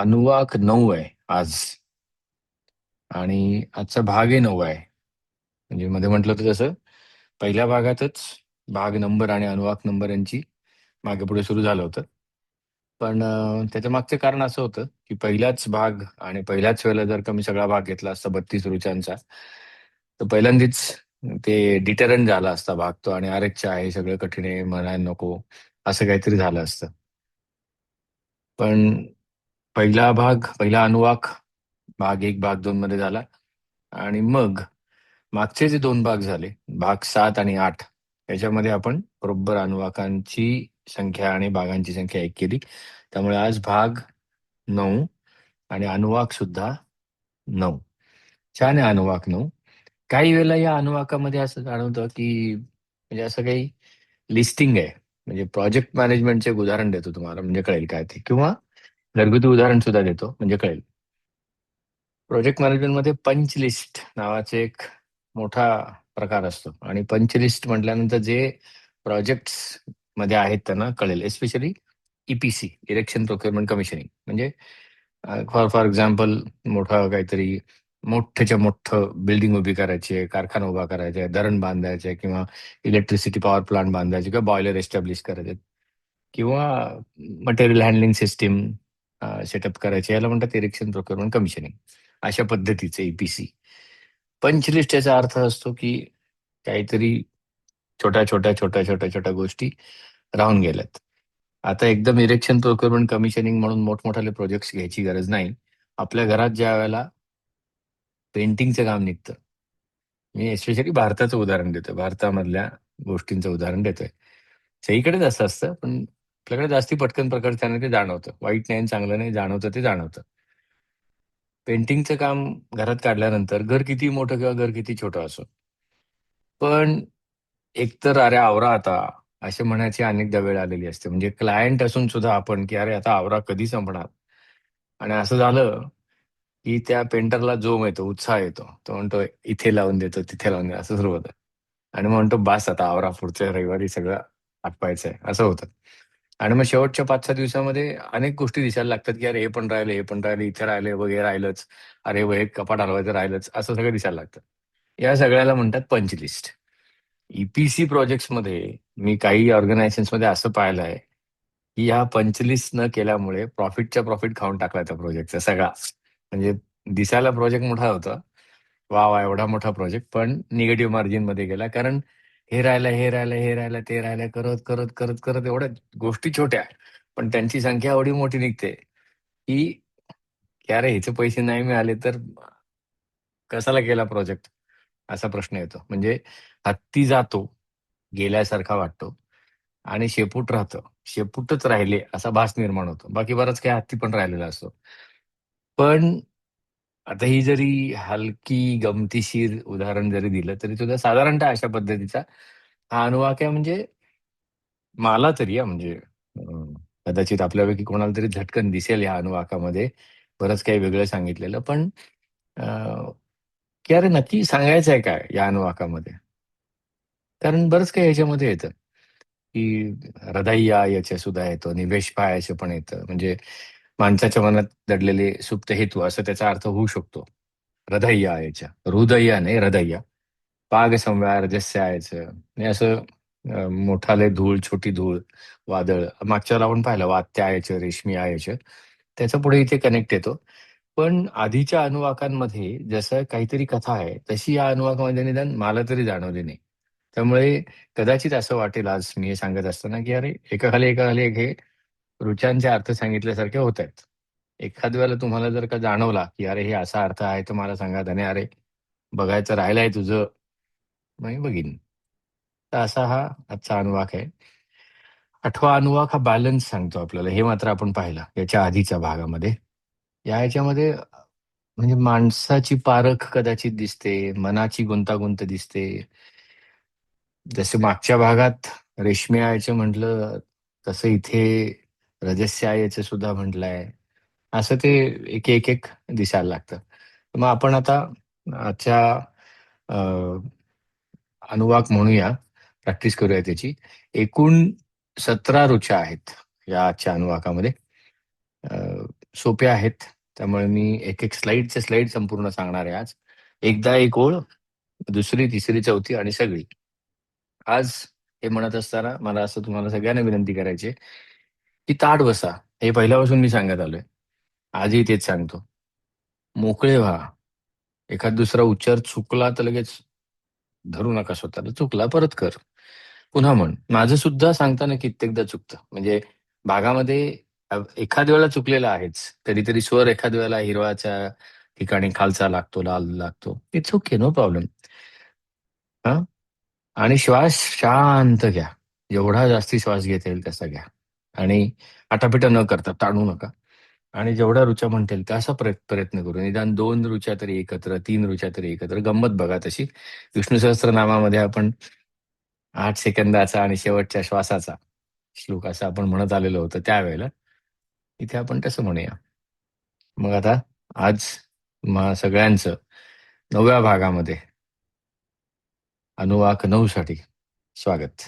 अनुवाक 9 आहे आज. आणि आजचा भागही 9 आहे. म्हणजे मध्ये म्हटलं होतं तसं पहिल्या भागातच भाग नंबर आणि अनुवाक नंबर यांची मागे पुढे सुरू झालं होतं. पण त्याच्या मागचं कारण असं होतं की पहिलाच भाग आणि पहिल्याच वेळेला जर का मी सगळा भाग घेतला असता 32 ऋचांचा, तर पहिल्यांदाच ते डिटरंट झाला असता भाग तो, आणि अरेच्चा आहे सगळं कठीण आहे म्हणायला नको, असं काहीतरी झालं असतं. पण पहिला अनुवाक भाग 1 भाग 2 मध्ये झाला. आणि मग मागचे जे 2 भाग झाले, भाग 7 आणि 8, याच्यामध्ये आपण बरोबर अनुवाकांची संख्या आणि भागांची संख्या एक केली. त्यामुळे आज भाग 9 आणि अनुवाक सुद्धा 9. छान आहे अनुवाक 9. काही वेळेला या अनुवाकामध्ये असं जाणवतं की म्हणजे असं काही लिस्टिंग आहे. म्हणजे प्रोजेक्ट मॅनेजमेंटचे एक उदाहरण देतो तुम्हाला म्हणजे कळेल काय ते, किंवा घरगुती उदाहरण सुद्धा देतो म्हणजे कळेल. प्रोजेक्ट मॅनेजमेंटमध्ये पंच लिस्ट नावाचे एक मोठा प्रकार असतो, आणि पंच लिस्ट म्हटल्यानंतर जे प्रोजेक्ट्स मध्ये आहेत त्यांना कळेल. Especially EPC, erection procurement commissioning, म्हणजे फॉर फॉर एक्झाम्पल मोठं काहीतरी मोठ्याच्या मोठं बिल्डिंग उभी करायची आहे, कारखाना उभा करायचा आहे, धरण बांधायचे आहे, किंवा इलेक्ट्रिसिटी पॉवर प्लांट बांधायचे, किंवा बॉयलर एस्टॅब्लिश करायचे, किंवा मटेरियल हँडलिंग सिस्टीम सेटअप करायचे, याला म्हणतात इरेक्शन प्रोक्युरमेंट कमिशनिंग. अशा पद्धतीचे ईपीसी. पंचलिस्ट याचा अर्थ असतो की काहीतरी छोट्या छोट्या छोट्या छोट्या छोट्या गोष्टी राहून गेल्यात. आता एकदम इरेक्शन प्रोक्युरमेंट कमिशनिंग म्हणून मोठमोठाले प्रोजेक्ट्स घ्यायची गरज नाही. आपल्या घरात ज्या वेळेला पेंटिंगचं काम निघतं, मी एस्पेशली भारताचं उदाहरण देतोय, भारतामधल्या गोष्टींचं उदाहरण देतोय. सगळीकडेच असं असतं, पण आपल्याकडे जास्ती पटकन प्रकर्षाने ते जाणवतं. वाईट नाही आणि चांगलं नाही, जाणवतं ते जाणवतं. पेंटिंगचं काम घरात काढल्यानंतर घर किती मोठं किंवा घर किती छोटं असो, पण एकतर अरे आवरा आता, असे म्हणायची अनेकदा वेळ आलेली असते. म्हणजे क्लायंट असून सुद्धा आपण की अरे आता आवरा कधी संपणार. आणि असं झालं की त्या पेंटरला जोम येतो, उत्साह येतो. तो म्हणतो इथे लावून देतो, तिथे लावून देतो, असं सुरू होतं. आणि मग म्हणतो बास आता आवरा, पुढच्या रविवारी सगळं आटपायचंय, असं होतं. आणि मग शेवटच्या 5-6 दिवसामध्ये अनेक गोष्टी दिसायला लागतात की अरे हे पण राहिलं, हे पण राहिलं, इथे राहिले, वगैरे राहिलंच, अरे हे कपाट हलवायचं राहिलंच, असं सगळं दिसायला लागतं. या सगळ्याला म्हणतात पंच लिस्ट. ईपीसी प्रोजेक्ट्समध्ये मी काही ऑर्गनायझेशन्समध्ये असं पाहिलं आहे की ह्या पंचलिस्ट न केल्यामुळे प्रॉफिटच्या प्रॉफिट खाऊन टाकला त्या प्रोजेक्टचा सगळा. म्हणजे दिसायला प्रोजेक्ट मोठा होता, वा वा एवढा मोठा प्रोजेक्ट, पण निगेटिव्ह मार्जिन मध्ये गेला. कारण हे राहिलं, हे राहिलं, हे राहिलं, ते राहिलं, करत करत करत करत एवढ्या गोष्टी छोट्या, पण त्यांची संख्या एवढी मोठी निघते की अरे ह्याचे पैसे नाही मिळाले तर कशाला केला प्रोजेक्ट, असा प्रश्न येतो. म्हणजे हत्ती जातो, गेल्यासारखा वाटतो, आणि शेपूट राहतं, शेपूटच राहिले असा भास निर्माण होतो. बाकी बराच काही हत्ती पण राहिलेला असतो. पण आता ही जरी हलकी गमतीशीर उदाहरण जरी दिलं तरी सुद्धा साधारणतः अशा पद्धतीचा हा अनुवाक आहे. म्हणजे मला तरी म्हणजे कदाचित आपल्यापैकी कोणाला तरी झटकन दिसेल या अनुवाकामध्ये बरंच काही वेगळं सांगितलेलं, पण अं, की अरे नक्की सांगायचं आहे काय या अनुवाकामध्ये. कारण बरंच काही याच्यामध्ये येतं की हृदय्या याचे सुद्धा येतो, निवेश पायाचे पण येतं. म्हणजे माणसाच्या मनात दडलेले सुप्त हेतू, असं त्याचा अर्थ होऊ शकतो. हृदय्या याच्या, हृदय नाही हृदय्या. पाग संव्यार जस्य यायचं आणि असं मोठाले धूळ, छोटी धूळ, वादळ. मागच्याला आपण पाहिलं वात्या यायचं, रेशमी यायचं. त्याच्या पुढे इथे कनेक्ट येतो. पण आधीच्या अनुवाकांमध्ये जसं काहीतरी कथा आहे, तशी या अनुवाकामध्ये निदान मला तरी जाणवली नाही. त्यामुळे कदाचित असं वाटेल आज मी हे सांगत असताना की अरे एकाखाली एक हे ऋचांचे अर्थ सांगितल्यासारखे होत आहेत. एखाद वेळेला तुम्हाला जर का जाणवला की अरे हे असा अर्थ आहे तर मला सांगा, त्याने अरे बघायचं राहिलंय तुझं, मग मी बघीन. तर असा हा आजचा अनुवाक आहे. 8वा अनुवाक हा बॅलन्स सांगतो आपल्याला, हे मात्र आपण पाहिलं याच्या आधीच्या भागामध्ये. याच्यामध्ये म्हणजे माणसाची पारख कदाचित दिसते, मनाची गुंतागुंत दिसते. जसे मागच्या भागात रेशमी आयाचं म्हटलं, तसं इथे रजस्य आयाचं सुद्धा म्हटलंय. असं ते एक एक एक दिसायला लागतं. मग आपण आता आजच्या अ, अनुवाक म्हणूया, प्रॅक्टिस करूया त्याची. एकूण 17 ऋचा आहेत या आजच्या अनुवाकामध्ये. सोप्या आहेत. त्यामुळे मी एक-एक स्लाईड संपूर्ण सांगणार आहे आज. एकदा एक ओळ, दुसरी, तिसरी, चौथी आणि सगळी. आज हे म्हणत असताना मला असं तुम्हाला सगळ्यांना विनंती करायची आहे, की ताठ बसा. हे पहिल्यापासून मी सांगत आलोय. आजही तेच सांगतो. मोकळे व्हा. एखाद दुसरा उच्चार चुकला तर लगेच धरू नका स्वतःला. चुकला परत कर. पुन्हा म्हण. माझं सुद्धा सांगताना कित्येकदा चुकतं. म्हणजे भागामध्ये एखाद वेळेला चुकलेलं आहेच. कधीतरी स्वर एखाद वेळेला हिरवाच्या ठिकाणी खालचा लागतो, लाल लागतो. It's okay, no problem. हां? आणि श्वास शांत घ्या. जेवढा जास्ती श्वास घेता येईल तसा घ्या. आणि आटापिटा न करता ताणू नका. आणि जेवढ्या ऋचा म्हणता येईल तसा प्रयत्न करू. निदान 2 ऋचा तरी एकत्र, 3 ऋचा तरी एकत्र. गंमत बघा तशी. विष्णू सहस्त्रनामामध्ये आपण 8 सेकंदाचा आणि शेवटच्या श्वासाचा श्लोक असं आपण म्हणत आलेलो होतो त्यावेळेला. इथे आपण तसं म्हणूया. मग आता आज तुम्हा सगळ्यांचं 9व्या भागामध्ये अनुवाक 9 साठी स्वागत.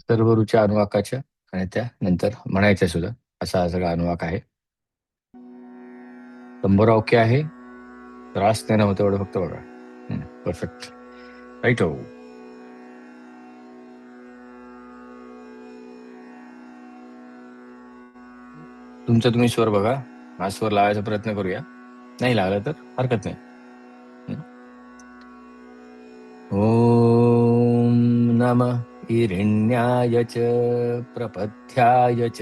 सर्व ऋचा अनुवाकाच्या आणि त्यानंतर म्हणायच्या सुद्धा असा हा सगळा अनुवाक आहे. तंबोरा ओके आहे. त्रास नाही ना होत एवढं फक्त बघा. परफेक्ट. राईट हो. तुमचा तुम्ही स्वर बघा. हा स्वर लावायचा प्रयत्न करूया. नाही लागला तर हरकत नाही. ओम नमः हिरण्याय च प्रपथ्याय च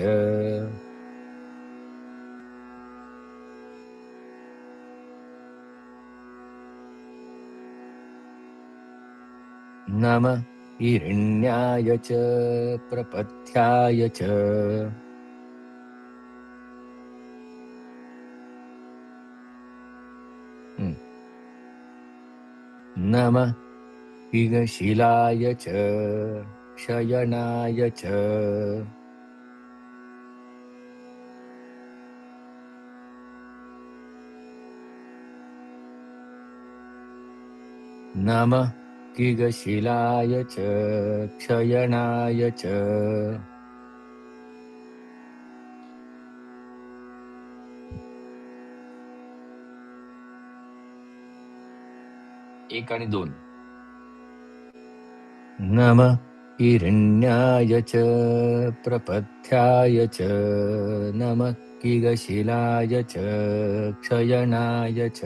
नमः हिरण्याय च प्रपथ्याय च नमः पिगशिलाय च क्षयणाय च नमः किगशिलाय च क्षयणाय च एक आणि दोन. नमः हिरण्याय च प्रपथ्याय च नमः किगशिलाय च क्षयणाय च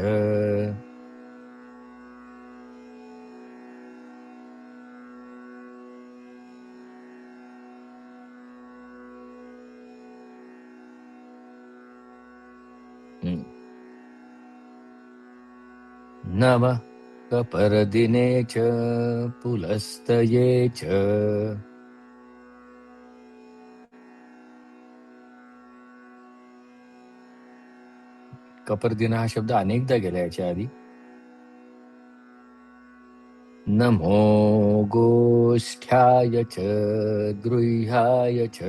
नमः कपर्दिने च पुलस्तये च कपर्दिन हा शब्द अनेकदा गेला याच्या आधी. नमो गोष्ठ्याय च गृह्याय च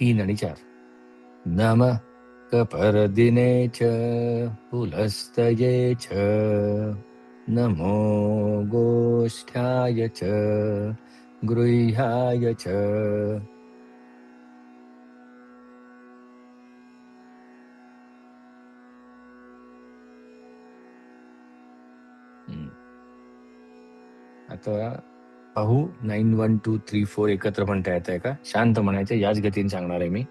तीन आणि चार. नमः कपर्दिने च पुलस्तये च नमो गोष्ठ्याय च गृह्याय च आता पाहू 9 1 2 3 4 एकत्र म्हणता येत आहे का? शांत म्हणायचं. याच गतीने सांगणार आहे मी.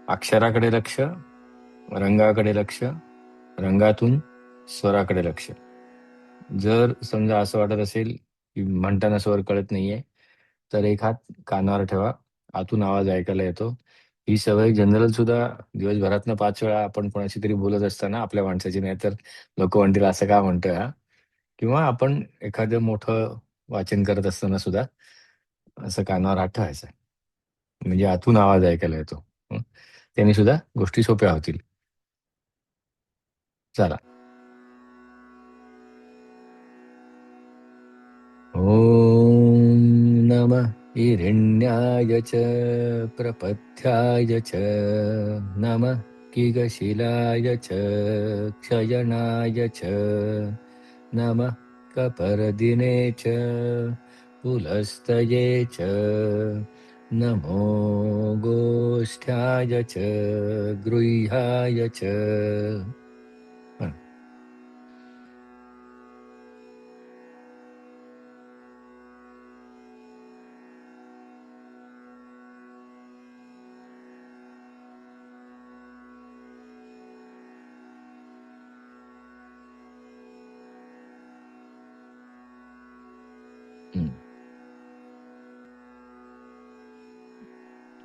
अक्षराकडे लक्ष, रंगाकडे लक्ष, रंगातून स्वराकडे लक्ष. जर समजा असं वाटत असेल की म्हणताना स्वर कळत नाहीये तर एक हात कानावर ठेवा. आतून आवाज ऐकायला येतो. ही सवय जनरल सुद्धा दिवसभरातनं 5 वेळा आपण कोणाशी तरी बोलत असताना आपल्या माणसाची नाही तर लोक म्हणतील असं का म्हणतोय हा. किंवा आपण एखादं मोठं वाचन करत असताना सुद्धा असं कानावर हात ठेवायचा. म्हणजे आतून आवाज ऐकायला येतो. त्यांनी सुद्धा गोष्टी सोप्या होतील. चला. ओम नमः हिरण्याय च प्रपथ्याय च नमः किगशिलाय च क्षयणाय च नमः कपर्दिने च पुलस्तये च नमो गोष्ठ्याय च गृह्याय च.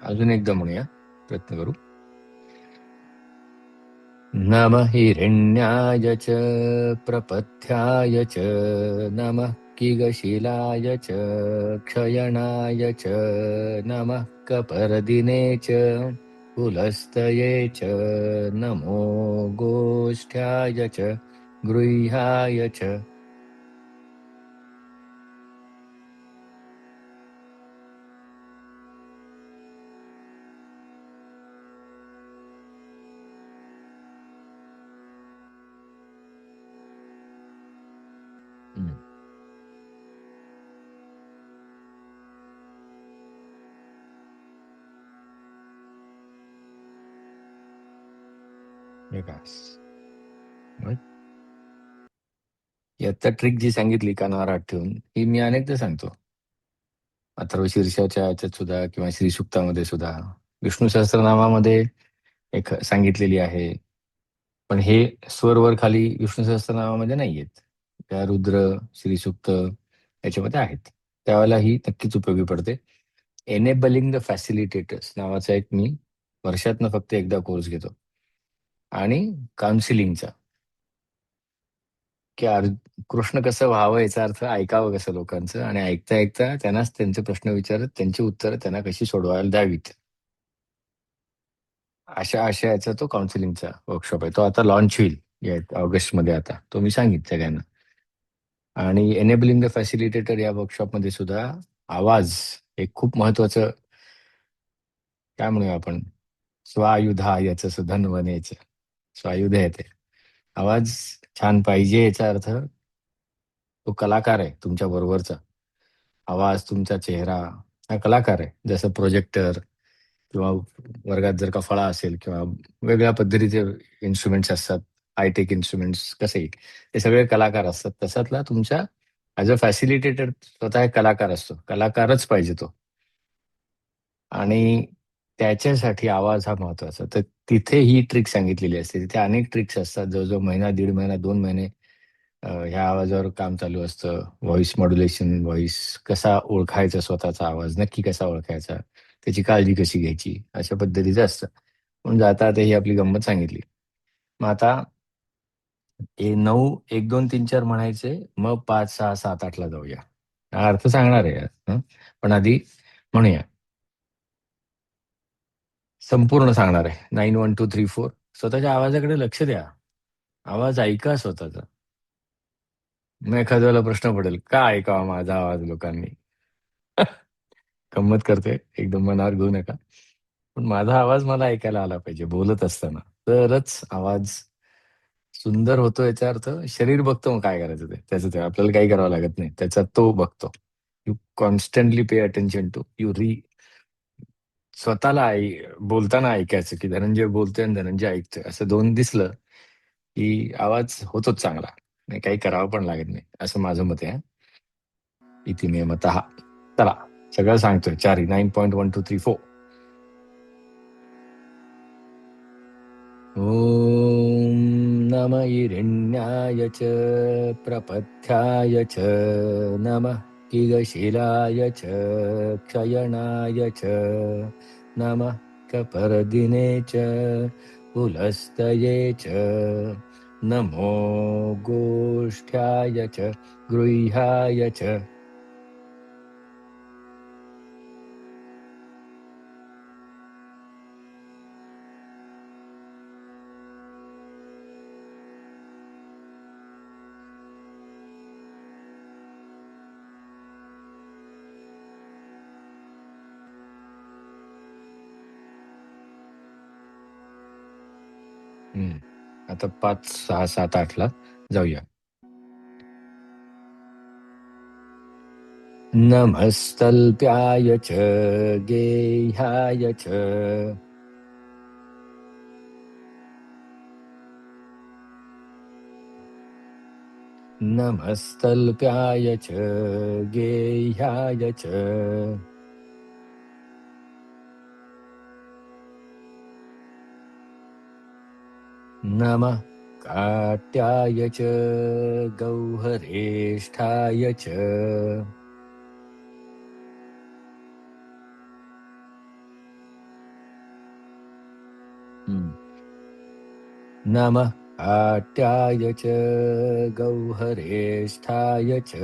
अजून एकदा म्हणूया, प्रयत्न करू. नमः हिरण्याय च प्रपथ्याय च नमः किगशिलाय च क्षयणाय च नमः कपर्दिने च पुलस्तये च नमो गोष्ठ्याय च गृह्याय च. आता ट्रिक जी सांगितली कानावर हात ठेवून, ही मी अनेकदा सांगतो. अथर्व शीर्षाच्या याच्यात सुद्धा किंवा श्रीसुक्तामध्ये सुद्धा, विष्णू सहस्त्रनामामध्ये एक सांगितलेली आहे. पण हे स्वर वर खाली विष्णू सहस्त्रनामामध्ये नाही आहेत. त्या रुद्र, श्रीसुक्त याच्यामध्ये आहेत. त्यावेळेला ही नक्कीच उपयोगी पडते. एनेबलिंग द फॅसिलिटेटर्स नावाचा एक मी वर्षातनं फक्त एकदा कोर्स घेतो. आणि काउन्सिलिंगचा, की कृष्ण कसं व्हावं याचा अर्थ ऐकावं कसं लोकांचं, आणि ऐकता ऐकता त्यांनाच त्यांचे प्रश्न विचारत त्यांची उत्तरं त्यांना कशी सोडवायला द्यावीत, अशा आशयाचा तो काउन्सिलिंगचा वर्कशॉप आहे. तो आता लॉन्च होईल या ऑगस्टमध्ये. आता तो मी सांगितलं सगळ्यांना. आणि एनेबलिंग द फॅसिलिटेटर या वर्कशॉपमध्ये सुद्धा आवाज एक खूप महत्वाचं, काय म्हणूया आपण, स्वायुधा याचं सुधन वनेचं स्वायुध आहे ते. आवाज छान पाहिजे याचा अर्थ तो कलाकार आहे तुमच्या बरोबरचा. आवाज, तुमचा चेहरा हा कलाकार आहे. जसं प्रोजेक्टर किंवा वर्गात जर का फळा असेल किंवा वेगळ्या पद्धतीचे इन्स्ट्रुमेंट्स असतात, हायटेक इन्स्ट्रुमेंट्स कसेही, ते सगळे कलाकार असतात. तसातला तुमच्या ॲज अ फॅसिलिटेटर स्वतः एक कलाकार असतो. कलाकारच पाहिजे तो. आणि त्याच्यासाठी आवाज हा महत्वाचा. तर तिथे ही ट्रिक सांगितलेली असते. तिथे अनेक ट्रिक्स असतात. जवळजवळ महिना, 1.5 महिना, 2 महिने ह्या आवाजावर काम चालू असतं. व्हॉइस मॉड्युलेशन, व्हॉइस कसा ओळखायचा, स्वतःचा आवाज नक्की कसा ओळखायचा, त्याची काळजी कशी घ्यायची, अशा पद्धतीचं असतं. म्हणून जाता आता ही आपली गंमत सांगितली. मग आता 9, 1, 2, 3, 4 म्हणायचे, मग 5, 6, 7, 8 ला जाऊया. हा अर्थ सांगणार आहे. पण आधी म्हणूया. संपूर्ण सांगणार आहे. 9, 1, 2, 3, 4. स्वतःच्या आवाजाकडे लक्ष द्या. आवाज ऐका स्वतःचा. मग एखाद्या वेळेला प्रश्न पडेल, का ऐकावा माझा आवाज लोकांनी? गंमत करते, एकदम मनावर घेऊ नका. पण माझा आवाज मला ऐकायला आला पाहिजे बोलत असताना, तरच आवाज सुंदर होतो. याचा अर्थ शरीर बघतो मग काय करायचं ते त्याचं, ते आपल्याला काही करावं लागत नाही, त्याचा तो बघतो. You constantly pay attention to you स्वतःला बोलताना ऐकायचं, की धनंजय बोलतोय आणि धनंजय ऐकतोय, असं दोन दिसलं की आवाज होतोच चांगला, नाही काही करावं पण लागत नाही, असं माझं मत आहे. इति मे मतः. चला, सगळं सांगतोय. 4, 9.1234. ओम नमः हिरण्याय च प्रपथ्याय च नमः किगशिलाय च क्षयणाय च नमः कपर्दिने च पुलस्तये च नमो गोष्ठ्याय च गृह्याय च. आता 5, 6, 7, 8ला जाऊया. नमस्तल्प्याय च गेह्याय च नमस्तल्प्याय च गेह्याय च नमः काट्याय च गौहरेष्ठाय च नमः काट्याय च गौहरेष्ठाय च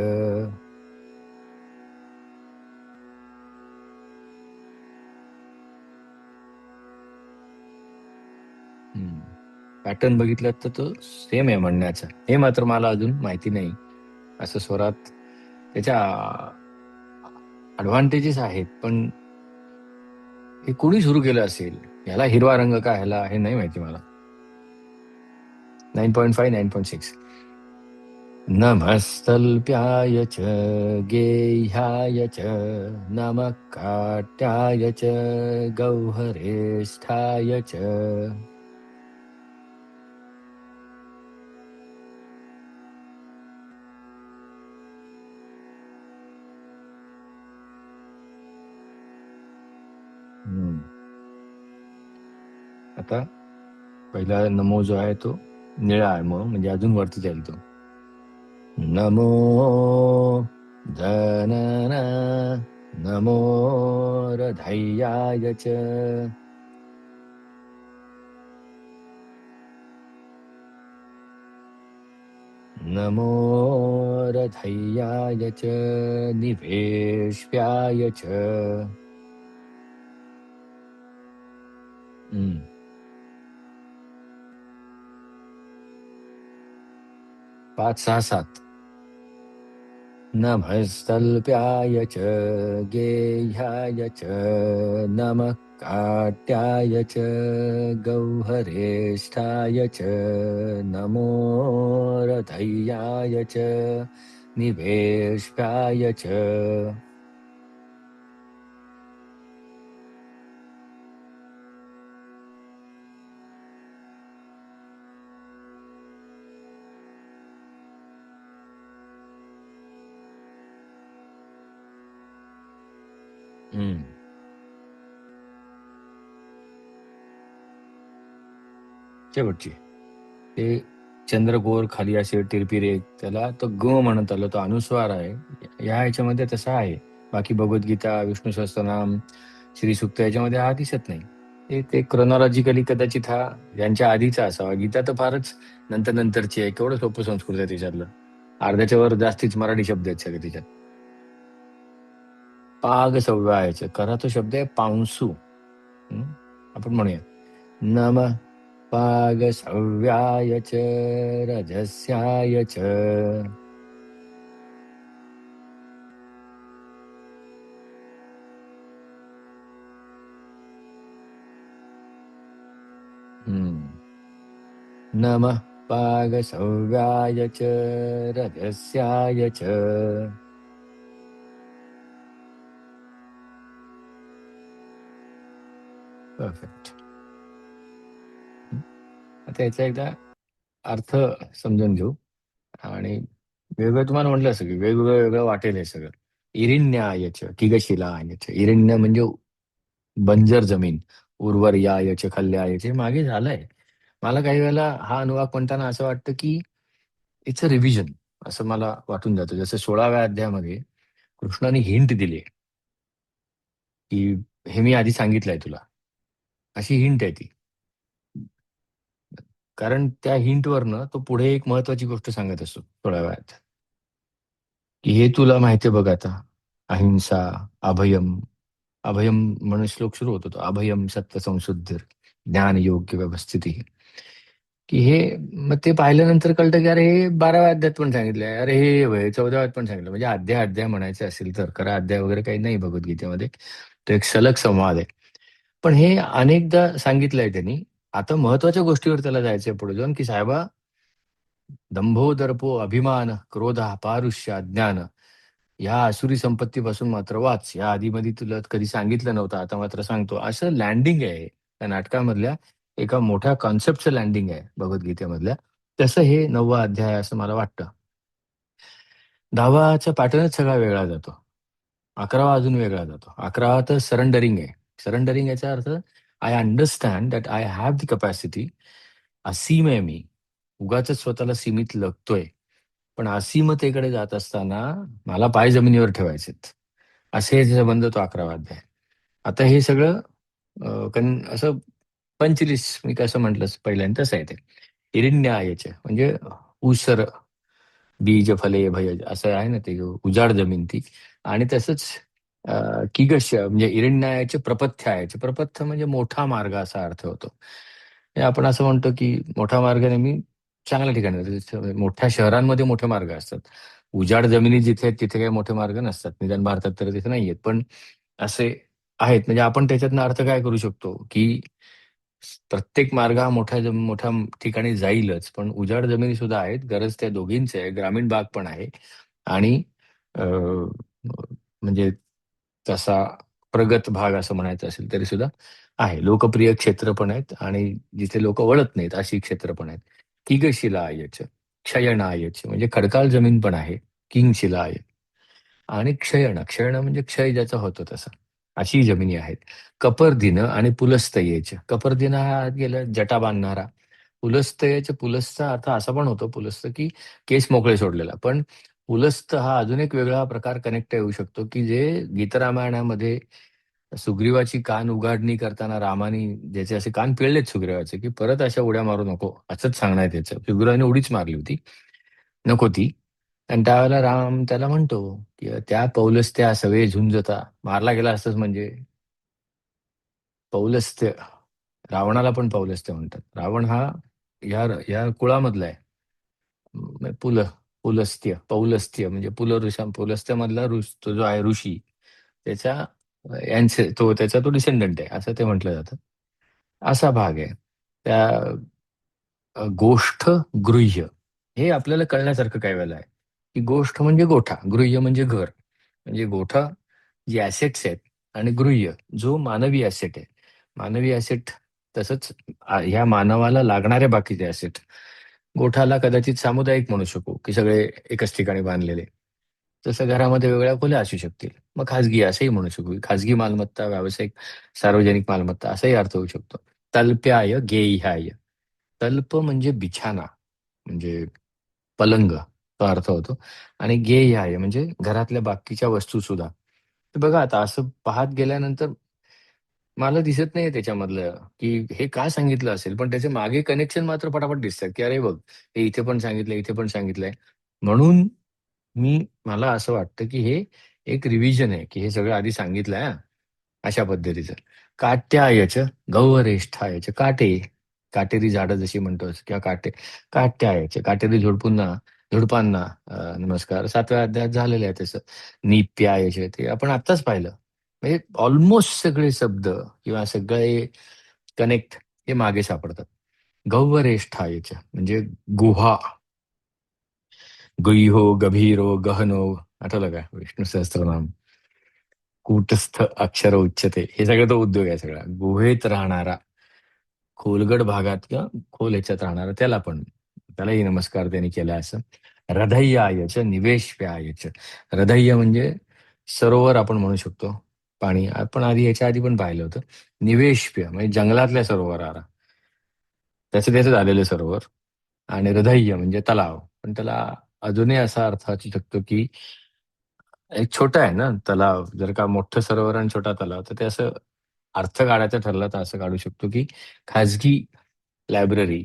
पॅटर्न बघितलं तर तो सेम आहे म्हणण्याचा. हे मात्र मला अजून माहिती नाही. असं स्वरात त्याच्या ॲडव्हान्टेजेस आहेत, पण हे कोणी सुरू केलं असेल, ह्याला हिरवा रंग का ह्याला, हे नाही माहिती मला. 9.5, 9.6. नमस्तल्प्याय च गेह्याय च नमः काट्याय च गौहरेष्ठाय च. आता पहिला नमो जो आहे तो निळा आहे, मग म्हणजे अजून वरती जाईल तो. नमो धनन नमो रधैयाय च नमो रधैयाय च निवेश्याय च. 5, 6, 7. नमस्तल्प्याय च गेह्याय च नमः काट्याय च गौहरेष्ठाय च नमो रधैयाय च निवेश्याय च. शेवटची ते चंद्रकोर खाली असे तिरपिरे, त्याला तो ग म्हणत आलं, तो अनुस्वार आहे. या ह्याच्यामध्ये तसा आहे. बाकी भगवद्गीता, विष्णू सहस्त्रनाम, श्री सूक्त याच्यामध्ये हा दिसत नाही. ते क्रोनॉलॉजिकली कदाचित हा यांच्या आधीचा असावा. गीता तर फारच नंतर नंतरची आहे. केवढं सोपं संस्कृत आहे त्याच्यातलं. अर्ध्याच्या वर जास्तीच मराठी शब्द आहेत सगळे त्याच्यात. पाग सव्यायचं करा, तो शब्द आहे पांसू. आपण म्हणूया नम पाग सव्याय च रजस्याय च. नमः पागसव्याय च रजस्याय च. परफेक्ट. आता याचा एकदा अर्थ समजून घेऊ. आणि वेगळं तुम्हाला म्हटलं असं की वेगवेगळं वेगळं वाटेल हे सगळं. इरिण्यायच किगशिलायच. इरिण्य म्हणजे बंजर जमीन, उर्वर यायच खल्यायच. हे मागे झालंय. मला काही वेळेला हा अनुवाक म्हणताना असं वाटतं की इट्स अ रिव्हिजन, असं मला वाटून जातं. जसं 16व्या अध्यायामध्ये कृष्णाने हिंट दिली की हे मी आधी सांगितलंय तुला, अशी हिंट आहे ती. कारण त्या हिंटवरनं तो पुढे एक महत्वाची गोष्ट सांगत असतो 16व्या अध्यायात, की हे तुला माहितीये बघ आता, अहिंसा, अभयम. अभयम म्हणून श्लोक सुरू होतो तो, अभयम सत्य संशुद्धीर ज्ञान योग्य व्यवस्थिती. की हे, मग ते पाहिल्यानंतर कळतं की अरे हे 12व्या अध्यायात पण सांगितलंय, अरे हे 14व्यात पण सांगितलं. म्हणजे अध्याय अध्याय म्हणायचे असेल तर, खरा अध्याय वगैरे काही नाही भगवद्गीतेमध्ये, तो एक सलग संवाद आहे. पण हे अनेकदा सांगितलंय त्यांनी आता महत्वाच्या गोष्टीवर त्याला जायचंय पुढे जाऊन, की साहेबा, दंभो दर्पो अभिमान क्रोध पारुष्य अज्ञान या आसुरी संपत्तीपासून मात्र वाच. या आधीमध्ये तुला कधी सांगितलं नव्हतं, आता मात्र सांगतो. असं लँडिंग आहे त्या नाटकामधल्या एका मोठ्या कॉन्सेप्टचं लँडिंग आहे भगवद्गीतेमधल्या. तसं हे 9वा अध्याय आहे असं मला वाटतं. 10वाचा पॅटर्नच सगळा वेगळा जातो. 11वा अजून वेगळा जातो. 11वा तर सरेंडरिंग आहे. सरेंडरिंग याचा अर्थ, I understand that I have the capacity. असीम आहे मी. उगाच स्वतःला सीमित लगतोय. पण असीमतेकडे जात असताना मला पाय जमिनीवर ठेवायचेत. असे जे संबंध तो 11वा अध्याय. आता हे सगळं असं पंचलीस मी कसं म्हटलं पहिल्यांदा तसं आहे ते. हिरण्यायचे म्हणजे ऊसर बीज फले भय असं आहे ना ते उजाड जमीन ती. आणि तसंच किगस्य म्हणजे इरिण्याचे प्रपथ्यायाचे. प्रपथ्य म्हणजे मोठा मार्ग असा अर्थ होतो. हे आपण असं म्हणतो की मोठा मार्ग नेहमी चांगल्या ठिकाणी असतो. तिथे मोठ्या शहरांमध्ये मोठे मार्ग असतात. उजाड जमिनी जिथे आहेत तिथे काही मोठे मार्ग नसतात. निदान भारतात तर तिथे नाहीयेत. पण असे आहेत. म्हणजे आपण त्याच्यातनं अर्थ काय करू शकतो, की प्रत्येक मार्ग हा मोठ्या ठिकाणी जाईलच, पण उजाड जमिनी सुद्धा आहेत. गरज त्या दोघींची आहे. ग्रामीण भाग पण आहे आणि अ, म्हणजे तसा प्रगत भाग असं म्हणायचं असेल तरी सुद्धा आहे. लोकप्रिय क्षेत्र पण आहेत आणि जिथे लोक वळत नाहीत अशी क्षेत्र पण आहेत. किगशिला आयच, क्षयणायच म्हणजे खडकाळ जमीन पण आहे. किंगशिला आय आणि क्षयण म्हणजे क्षय ज्याचा होतो तसा, अशी जमिनी आहेत. कपर्दिन आणि पुलस्तयेच. कपर्दिन हा आत गेला जटा बांधणारा. पुलस्तयेच, पुलसचा अर्थ असा पण होतो पुलस्त की केस मोकळे सोडलेला. पण पुलस्त हा अजून एक वेगळा प्रकार कनेक्ट येऊ शकतो, की जे गीतरामायणामध्ये सुग्रीवाची कान उघाडणी करताना रामाने ज्याचे असे कान पिळलेत सुग्रीवाचे, की परत अशा उड्या मारू नको असंच सांगण्यात आहे त्याचं. सुग्रीवाने उडीच मारली होती, नको ती. आणि त्यावेळेला राम त्याला म्हणतो की त्या पौलस्त्या सवे झुंजता. मारला गेला असताच म्हणजे पौलस्त्य. रावणाला पण पौलस्त्य म्हणतात. रावण हा या कुळामधला आहे. पुल पुलस्त्य पौलस्त्य म्हणजे पुलस्त्य मधला तो जो आहे ऋषी, त्याच्या त्याचा तो डिसेंडंट आहे असं ते म्हटलं जातं. असा भाग आहे. त्या गोष्ठ गृह्य हे आपल्याला कळण्यासारखं काय वेळेला आहे, की गोष्ट म्हणजे गोठा, गृह्य म्हणजे घर. म्हणजे गोठा जे ऍसेट्स आहेत आणि गृह्य जो मानवी ऍसेट आहे. मानवी ऍसेट तसंच ह्या मानवाला लागणारे बाकीचे ऍसेट. गोठाला कदाचित सामुदायिक म्हणू शकू, की सगळे एकच ठिकाणी बांधलेले. तसं घरामध्ये वेगळ्या खोल्या असू शकतील. मग खाजगी असंही म्हणू शकू. खाजगी मालमत्ता, व्यावसायिक, सार्वजनिक मालमत्ता असाही अर्थ होऊ शकतो. तल्प्याय गेह्याय. तल्प म्हणजे बिछाना, म्हणजे पलंग, तो अर्थ होतो. आणि गेह्याय म्हणजे घरातल्या बाकीच्या वस्तू सुद्धा. तर बघा आता असं पाहत गेल्यानंतर मला दिसत नाहीये त्याच्यामधलं, की हे का सांगितलं असेल, पण त्याचे मागे कनेक्शन मात्र पटापट दिसतात, की अरे बघ, हे इथे पण सांगितलंय, इथे पण सांगितलंय. म्हणून मला असं वाटतं, की हे एक रिव्हिजन आहे, की हे सगळं आधी सांगितलंय हां, अशा पद्धतीचं. काट्यायच, गौवरेष्ठायच, काटेरी झाडं जशी म्हणतो किंवा काट्यायच, काटेरी झुडपांना नमस्कार. 7व्या अध्यायात झालेलं आहे तसं. नीप्यायच ते आपण आत्ताच पाहिलं. म्हणजे ऑलमोस्ट सगळे शब्द किंवा सगळे कनेक्ट हे मागे सापडतात. गौवरेष्ठायच म्हणजे गुहा, गुह्यो, गभीरो, गहनो. आठवलं का विष्णू सहस्त्रनाम? कूटस्थ अक्षर उच्चते. हे सगळं तो उद्योग आहे सगळा. गुहेत राहणारा, खोलगड भागात किंवा खोल ह्याच्यात राहणारा त्याला पण, त्यालाही नमस्कार त्यांनी केला असं. हृदय्यायच, निवेशव्यायच. हृदय म्हणजे सरोवर आपण म्हणू शकतो. पाणी आपण आधी याच्या आधी पण पाहिलं होतं. निवेशव्य म्हणजे जंगलातल्या सरोवराला, त्याचं त्याचं झालेलं सरोवर. आणि हृदय म्हणजे तलाव. पण त्याला अजूनही असा अर्थ असू शकतो की एक छोटा आहे ना तलाव. जर का मोठं सरोवर आणि छोटा तलाव, तर ते असं अर्थ काढायचं ठरलं तर असं काढू शकतो की खाजगी लायब्ररी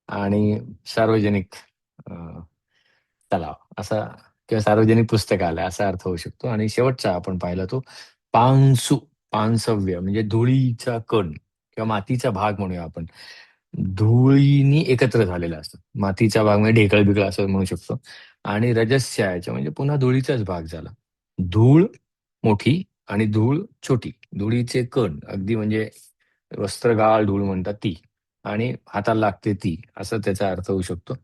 आणि सार्वजनिक अ, तलाव असा, किंवा सार्वजनिक पुस्तकालय असा अर्थ होऊ शकतो. आणि शेवटचा आपण पाहिला तो पांसु, पांसव्य म्हणजे धुळीचा कण किंवा मातीचा भाग म्हणूया आपण. धुळीनी एकत्र झालेला असतो. मातीचा भाग म्हणजे ढेकळ बिकळ असं म्हणू शकतो. आणि रजस्याच्या म्हणजे पुन्हा धुळीचाच भाग झाला. धूळ मोठी आणि धूळ छोटी. धुळीचे कण अगदी म्हणजे वस्त्रगाळ धूळ म्हणतात ती. आणि हाताला लागते ती, असं त्याचा अर्थ होऊ शकतो.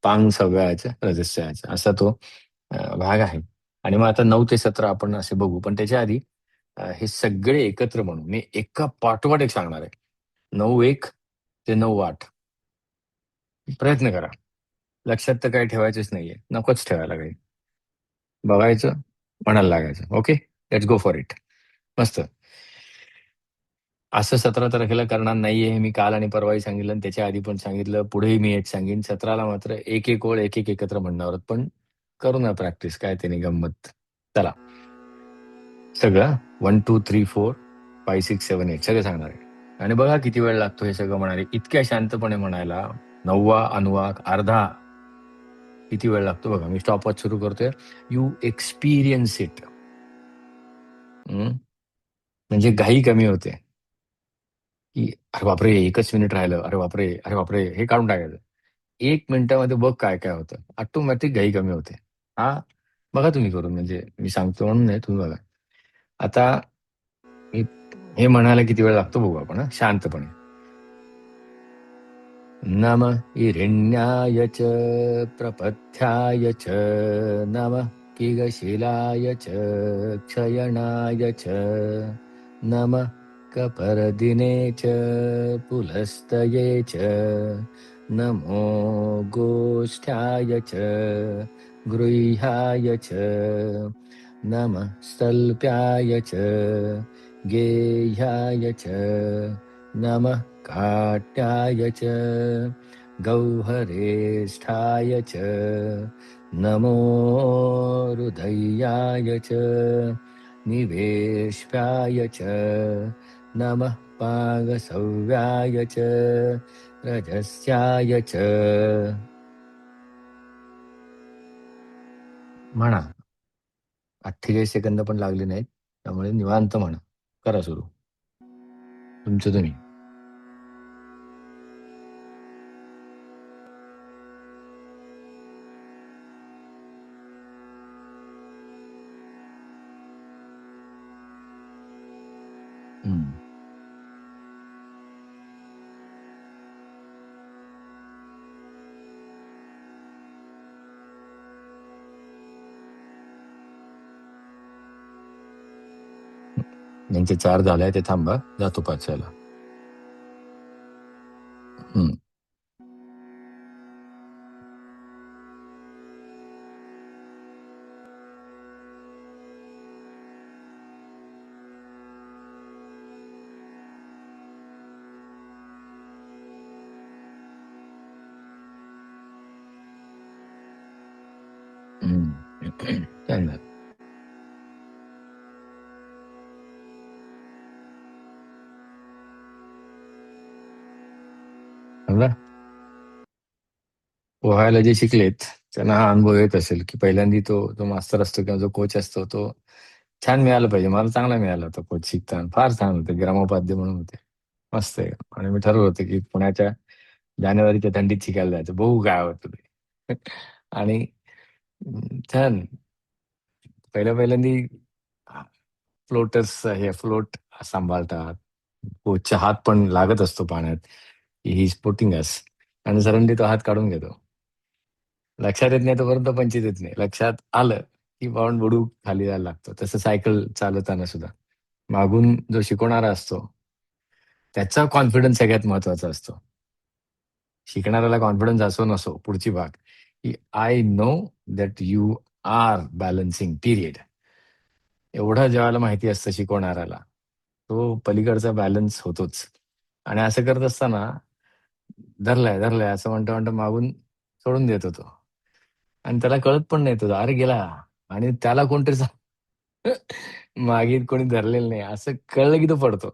पांग सव्याचा रजस्याचा असा तो भाग आहे. आणि मग आता 9 ते 17 आपण असे बघू, पण त्याच्या आधी हे सगळे एकत्र म्हणून मी एका पाठोपाठ एक सांगणार आहे. 9-1 ते 9-8 प्रयत्न करा. लक्षात तर काही ठेवायचंच नाहीये, नकोच ठेवायला काही. बघायचं, म्हणायला लागायचं. Okay, let's go for it. मस्त. असं 17 तारखेला करणार नाहीये हे मी काल आणि परवाही सांगितलं आणि त्याच्या आधी पण सांगितलं. पुढेही मी हेच सांगेन. 17ला मात्र एक एक ओळ एक एक एकत्र म्हणणार आहोत. पण करू ना प्रॅक्टिस, काय त्याने गंमत. चला, सगळं 1 2 3 4 5 6 7 8 सगळं सांगणार आहे. आणि बघा किती वेळ लागतो हे सगळं म्हणाले. इतक्या शांतपणे म्हणायला 9वा अनुवाक अर्धा किती वेळ लागतो बघा. मी स्टॉपवॉच सुरू करतोय. You experience it. म्हणजे घाई कमी होते, की अरे बापरे 1च मिनिट राहिलं, अरे बापरे, अरे बापरे, हे काढून टाकायचं. 1 मिनिटामध्ये बघ काय काय होतं. ऑटोमॅटिक घाई कमी होते. हा, बघा तुम्ही करून, म्हणजे मी सांगतो म्हणून नाही, तुम्ही बघा. आता मी हे म्हणायला किती वेळ लागतो बघू आपण, शांतपणे. नम हिरण्याय च प्रपथ्याय च नमः किगशिलाय च क्षयणाय च नमः कपर्दिने च पुलस्तये च नमो गोष्ठ्याय च गृह्याय च नमः स्थल्प्याय च गेह्याय च नमः काट्याय च गौहरेष्ठाय च नमो हृदयाय च निवेश्याय च नमः पागसव्याय च रजस्याय च. म्हणा, 48 सेकंद पण लागले नाहीत, त्यामुळे निवांत म्हणा. करा सुरू, तुमचं तुम्ही. हम्म. यांचे 4 झाले, ते थांबा, जातो 5ला. हम्म. चांगलं. समजा, पोहायला जे शिकलेत त्यांना हा अनुभव येत असेल, की पहिल्यांदा तो जो मास्तर असतो किंवा जो कोच असतो तो छान मिळाला पाहिजे. मला चांगला मिळाला होता कोच शिकताना, फार छान होते. ग्रामोपाध्याय म्हणून होते, मस्त आहे. आणि मी ठरवलं होतं की पुण्याच्या जानेवारीच्या थंडीत शिकायला जायचं, बघू काय होतं ते. आणि छान. पहिल्यांदी फ्लोटर्स हे फ्लोट सांभाळतात. कोचच्या हात पण लागत असतो पाण्यात, ही स्पोर्टिंग अस. आणि सडनली तो हात काढून घेतो. लक्षात येत नाही तोपर्यंत पंचित येत नाही. लक्षात आलं की बाउंड बुडू खाली जायला लागतो. तसं सायकल चालवताना सुद्धा मागून जो शिकवणारा असतो त्याचा कॉन्फिडन्स सगळ्यात महत्वाचा असतो. शिकणाऱ्याला कॉन्फिडन्स असो नसो, पुढची भाग की I know that you are balancing period, एवढं जेव्हा माहिती असतं शिकवणाऱ्याला, तो पलीकडचा बॅलन्स होतोच. आणि असं करत असताना धरलाय धरलाय असं म्हणता म्हणता मागून सोडून देत होतो. आणि त्याला कळत पण नाही, तो अरे गेला. आणि त्याला कोणतरी मागे कोणी धरलेलं नाही असं कळलं की तो पडतो.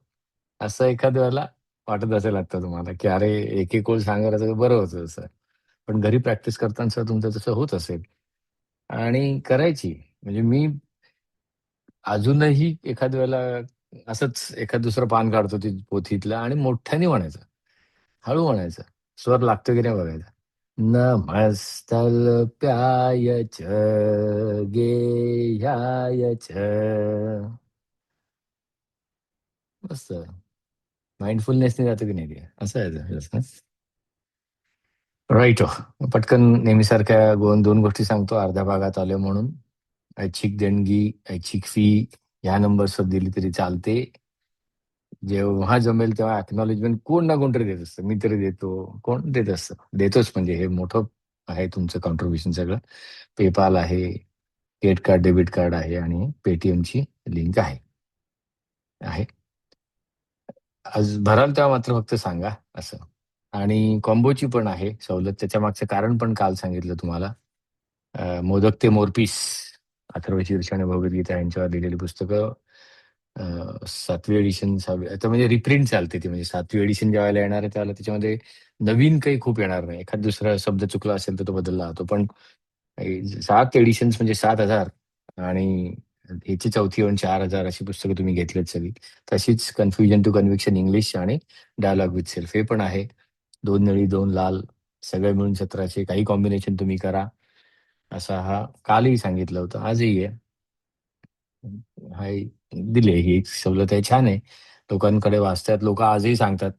असं एखाद्या वेळेला वाटत असेल आता तुम्हाला, की अरे एक एक ओळ सांगायला तर बरं होतं तसं. पण घरी प्रॅक्टिस करताना सुद्धा तुमचं तसं होत असेल आणि करायची. म्हणजे मी अजूनही एखाद्या वेळेला असंच एखाद दुसरं पान काढतो ती पोथीतलं आणि मोठ्याने म्हणायचं, हळू म्हणायचं, स्वर लागतो की नाही बघायचा. नमस्तल्प्याय च गेह्याय च. मस्त. माइंडफुलनेसने जातं की नाही ते, असं आहे ते. राईट हो. पटकन नेहमीसारख्या दोन गोष्टी सांगतो अर्ध्या भागात आले म्हणून. ऐच्छिक देणगी, ऐच्छिक फी ह्या नंबर्सवर दिली तरी चालते. जेव्हा जमेल तेव्हा अॅक्नॉलेजमेंट कोण ना कोणतरी देत असतं. मी तरी देतो, कोण देत असतं. देतोच म्हणजे हे मोठं आहे तुमचं कॉन्ट्रीब्युशन सगळं. पेपाल आहे, क्रेडिट कार्ड, डेबिट कार्ड आहे आणि पेटीएमची लिंक आहे. आहे. आज भराल तेव्हा मात्र फक्त सांगा असं. आणि कॉम्बोची पण आहे सवलत. त्याच्या मागचं कारण पण काल सांगितलं तुम्हाला. मोदक ते मोरपीस, अथर्व शीर्ष आणि भगवद्गीता यांच्यावर लिहिलेली पुस्तकं. 7वी एडिशन, 6वी आता म्हणजे रिप्रिंट चालते ती. म्हणजे 7वी एडिशन ज्यावेळेला येणार आहे त्यावेळेला त्याच्यामध्ये नवीन काही खूप येणार नाही. एखाद दुसरा शब्द चुकला असेल तर तो बदलला जातो. पण 7 एडिशन्स म्हणजे 7,000 आणि ह्याची चौथी येऊन 4,000 अशी पुस्तकं तुम्ही घेतलीत सगळी. तशीच कन्फ्युजन टू कन्व्हिक्शन इंग्लिश आणि डायलॉग विथ सेल्फ हे पण आहे. 2 निळी 2 लाल सगळे मिळून 1700. काही कॉम्बिनेशन तुम्ही करा. असा हा कालही सांगितलं होतं, आजही आहे. हाय, दिली ही एक सवलत आहे, छान आहे. लोकांकडे वाचतात. लोक आजही सांगतात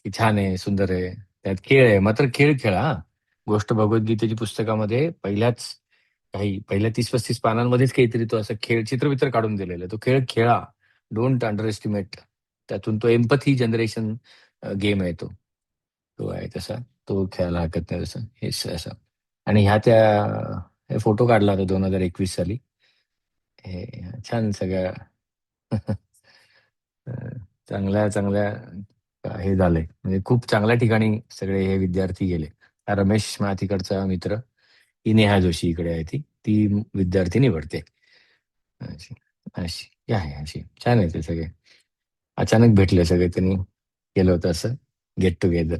की छान आहे, सुंदर आहे. त्यात खेळ आहे. मात्र खेळ खेळा हा. गोष्ट भगवद्गीतेची पुस्तकामध्ये पहिल्या 30-35 पानांमध्येच काहीतरी तो असं खेळ चित्रवित्र काढून दिलेला आहे. तो खेळ खेळा. Don't under estimate. त्यातून तो एम्पथी जनरेशन गेम आहे तो. तो आहे तसा. तो खेळायला हरकत नाही तसं. हेच असं. आणि हे फोटो काढला होता 2021 साली. हे छान सगळ्या अ, चांगल्या चांगल्या हे झालंय. म्हणजे खूप चांगल्या ठिकाणी सगळे हे विद्यार्थी गेले. हा रमेश माथीकडचा मित्र, ही नेहा जोशी इकडे आहे, ती ती विद्यार्थी निवडते. अशी अशी आहे अशी. छान आहे ते सगळे. अचानक भेटले सगळे त्यांनी. केलं होतं असं गेट टुगेदर.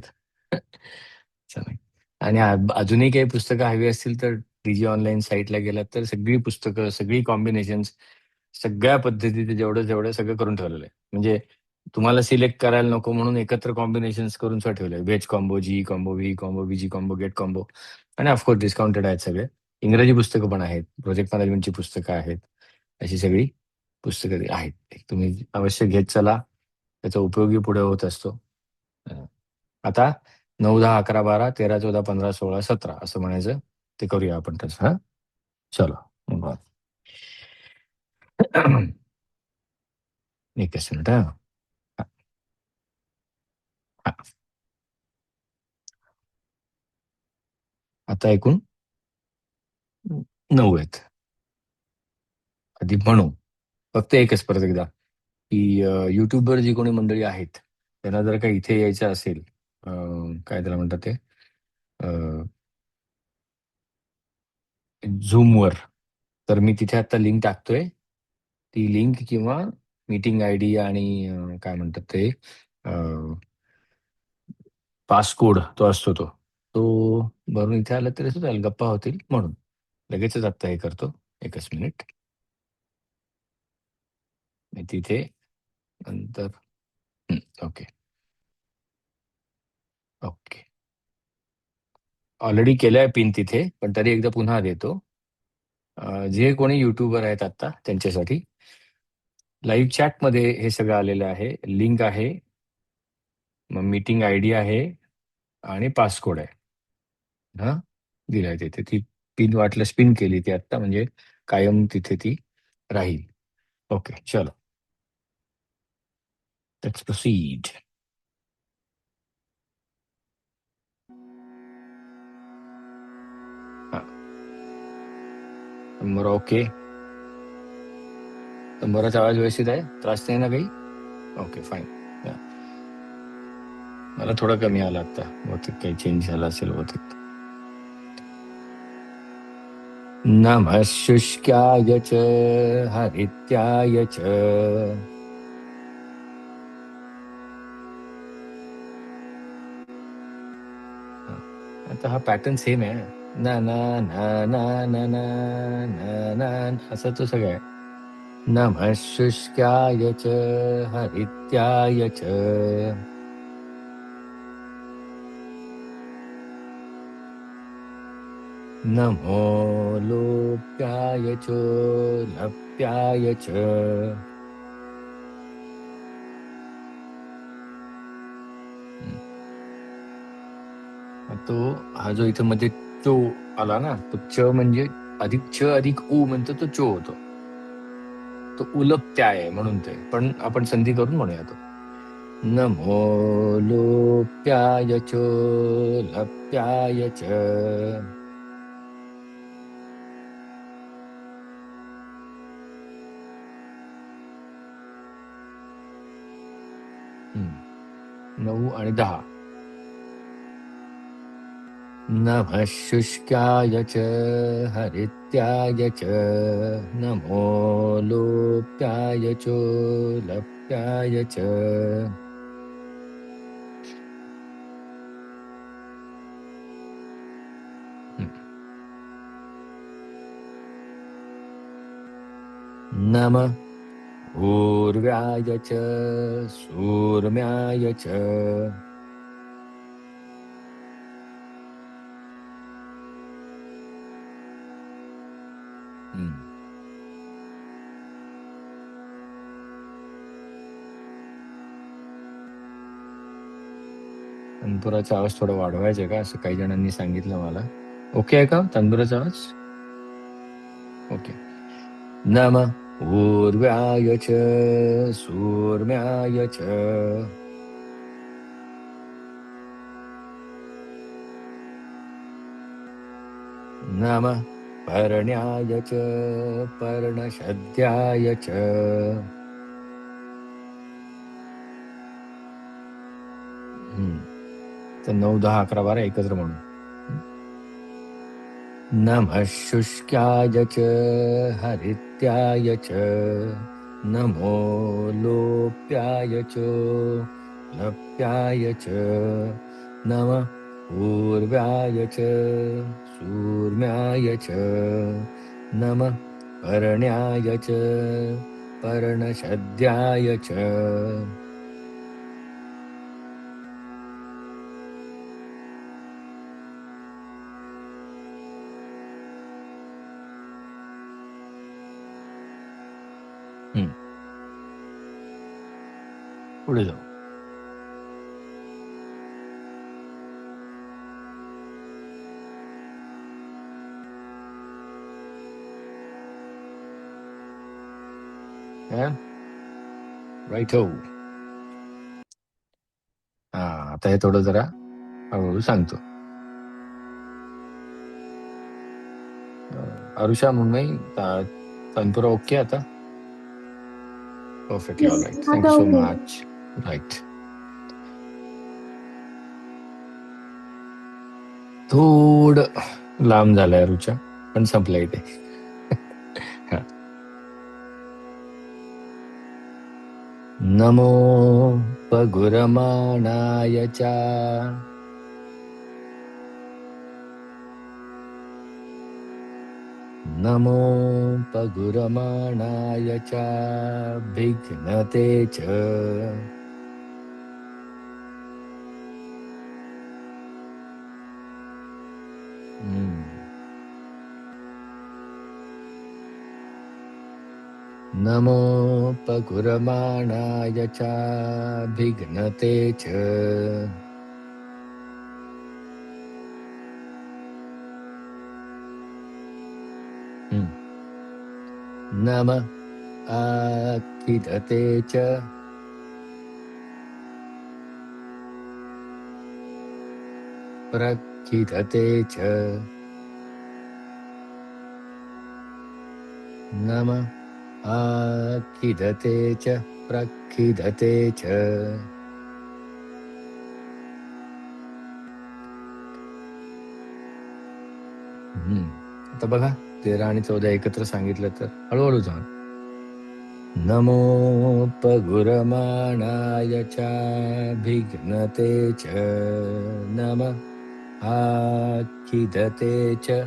छान. आणि अजूनही काही पुस्तकं हवी असतील तर डीजी ऑनलाईन साईटला गेलात तर सगळी पुस्तकं, सगळी कॉम्बिनेशन्स, सगळ्या पद्धतीचे जेवढं जेवढं सगळं करून ठेवलेलं आहे. म्हणजे तुम्हाला सिलेक्ट करायला नको म्हणून एकत्र कॉम्बिनेशन्स करून सुद्धा ठेवले. Veg combo, G combo, V combo, BG combo, get combo आणि ऑफकोर्स डिस्काउंटेड आहेत सगळे. इंग्रजी पुस्तकं पण आहेत, प्रोजेक्ट मॅनेजमेंटची पुस्तकं आहेत. अशी सगळी पुस्तकं आहेत. तुम्ही अवश्य घेत चला. त्याचा उपयोगी पुढे होत असतो. आता 9, 10, 11, 12, 13, 14, 15, 16, 17 असं म्हणायचं. ते करूया आपण तसं. हा, चलो. बरं. एकच मिनिट हा. हा. आता एकूण 9 आहेत. आधी म्हणू फक्त एकच परत एकदा की युट्यूबवर जी कोणी मंडळी आहेत त्यांना जर का इथे यायचं असेल, काय त्याला म्हणतात ते, झूमवर, तर मी तिथे आता लिंक टाकतोय. ती लिंक किंवा मीटिंग आय डी आणि काय म्हणतात ते पासकोड तो असतो तो तो भरून इथे आला तरी सुद्धा गप्पा होतील म्हणून लगेचच आत्ता हे करतो. एकच मिनिट. मी तिथे नंतर ओके. ओके. ऑलरेडी केलंय पिन तिथे, पण तरी एकदा पुन्हा देतो. जे कोणी युट्यूबर आहेत आता त्यांच्यासाठी लाईव्ह चॅटमध्ये हे सगळं आलेलं आहे. लिंक आहे, मग मीटिंग आय डी आहे आणि पासकोड आहे. हा, दिलाय तिथे. ती पिन वाटलं स्पिन केली ती आत्ता, म्हणजे कायम तिथे ती राहील. ओके, चलो. Let's proceed. Number okay. नंबराचा आवाज व्यवस्थित आहे, त्रास नाही ना काही? Okay, fine. मला थोडा कमी आला आता, बहुतेक काही चेंज झाला असेल बहुतेक. नमः शुष्काय च हरित्याय च. आता हा पॅटर्न सेम आहे. ना ना ना ना ना ना ना ना असं तो सगळं आहे. नमः शुष्काय च हरित्याय च. नमो लोप्याय चोलप्याय च. तो हा जो इथं मध्ये चो आला ना, तो च म्हणजे अधिक छ अधिक उ म्हणतो तो चो होतो. तो उलपत्याय आहे म्हणून ते, पण आपण संधी करून म्हणूया तो. नमो लोप्याय च लप्याय च. हम्म. 9 आणि 10. नमः शुष्काय च हरित्याय च नमो लोप्याय च लप्याय च. नमः ऊर्व्याय च सूर्म्याय च. तंदुराचा आवाज थोडा वाढवायचा आहे का, असं काही जणांनी सांगितलं मला. ओके आहे का तंदुराचा आवाज? ओके. नमः ऊर्व्याय च सूर्म्याय च. नमः पर्ण्याय च पर्णशद्याय च. तर 9, 10, 11, 12 एकत्र म्हणून. नमः शुष्काय च हरित्याय च नमो लोप्याय च लप्याय च नमः पूर्व्याय च सूर्म्याय च नमः पर्ण्याय च पर्णशद्याय च. पुढे जाऊ. राईट हो. आता हे थोडं जरा हळूहळू सांगतो. आरुषा मुंबई तनपुरा ओके आता? Perfectly all right. Thank you so much. Right. थोडं लांब झालंय रुचा, पण संपलंय ते. नमो पगुरमाणाय च. नमो पगुरमाणाय च विघ्नते च. नमो पगुरमाणाय च विघ्नते च. नमः आखिदते च प्रखिदते च. नमः आखिदते च प्रखिदते च. आता बघा 13 आणि 14 एकत्र सांगितलं तर हळूहळू जाऊन. नमो पगुरमाणाय च विघ्नते च नमः आखिदते च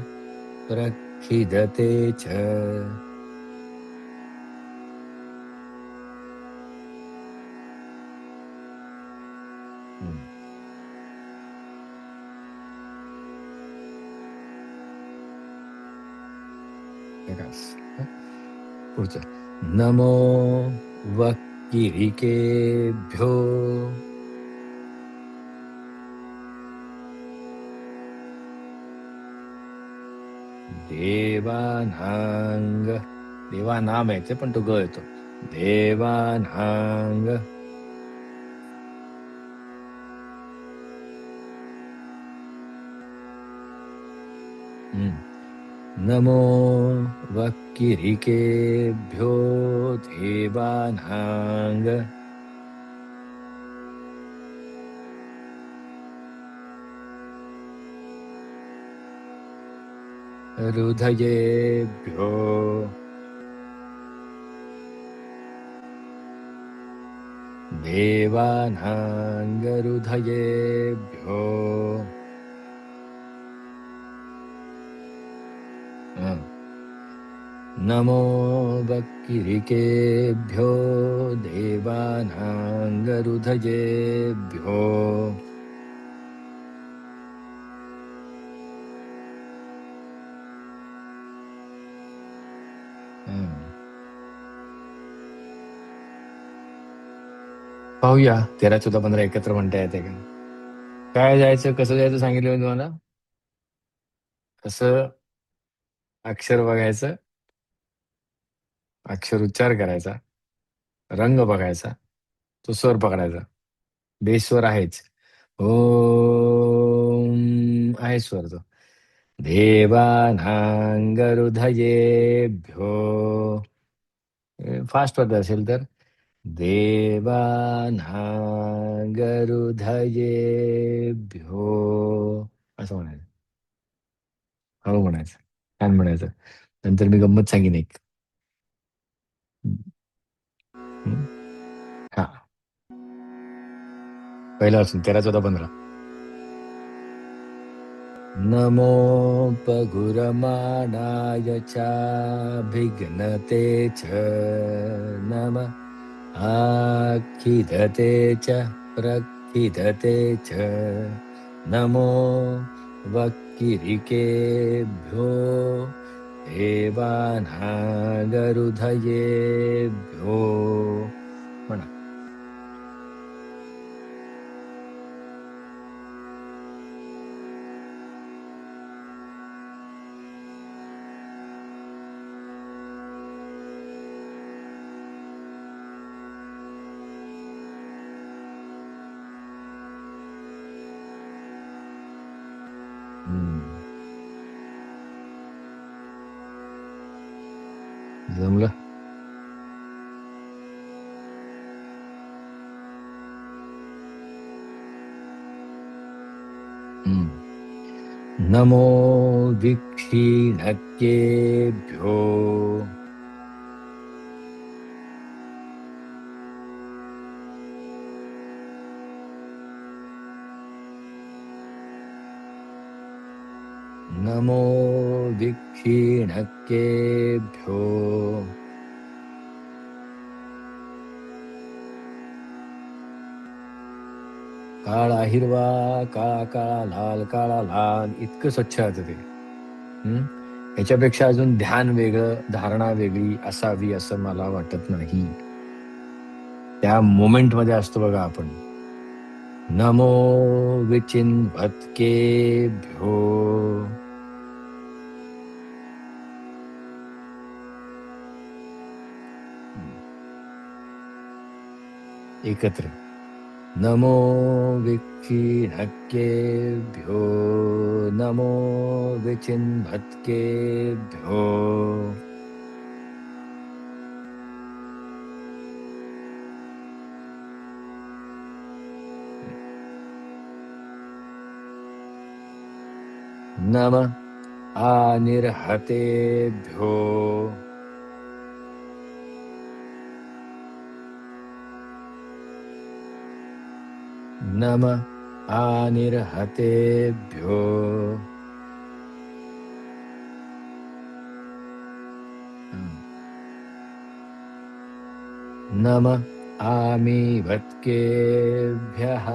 प्रखिदते च. पुढचं. नमो वक्किरिकेभ्यो देवानांग. देवानाम आहे ते, पण तो ग येतो. देवानांग. नमो वक्किरिकेभ्यो देवानांग. हृदयेभ्यो देवानांग हृदयेभ्यो. नमो वक्किरिकेभ्यो देवानांग हृदयेभ्यो. पाहूया 13, 14, 15 एकत्र म्हणता येते का? काय जायचं, कसं जायचं सांगितलं मी तुम्हाला. कसं अक्षर बघायचं, अक्षर उच्चार करायचा, रंग बघायचा, तो स्वर पकडायचा. बेस स्वर आहेच. ओम आहे स्वर तो. देवानांग हृदयेभ्यो. फास्ट होत असेल तर देवानांग हृदयेभ्यो असं म्हणायचं. हळू म्हणायचं, छान म्हणायचं. नंतर मी गंमत सांगेन एक. हा, पहिला असून 13, 14, 15. नमोपगुरमाणाय चाभिघ्नते च नम आखिदते च प्रखिदते च नमो वक्किरिकेभ्यो देवानांग हृदयेभ्यो. म्हणा. जमलं. नमो विक्षीणकेभ्यो. नमो विक्षीणकेभ्यो. काळा हिरवा, काळा काळा लाल, काळा लाल, इतकं स्वच्छ होतं ते. याच्यापेक्षा अजून ध्यान वेगळं, धारणा वेगळी असावी असं मला वाटत नाही. त्या मोमेंट मध्ये असतो बघा आपण. नमो विचिन्वत्केभ्यो. एकत्र. नमो विक्षीणकेभ्यो नमो विचिन्वत्केभ्यो. नमः आनिर्हतेभ्यो. नमः आनिर्हतेभ्यो. नमः आमीवत्केभ्यः.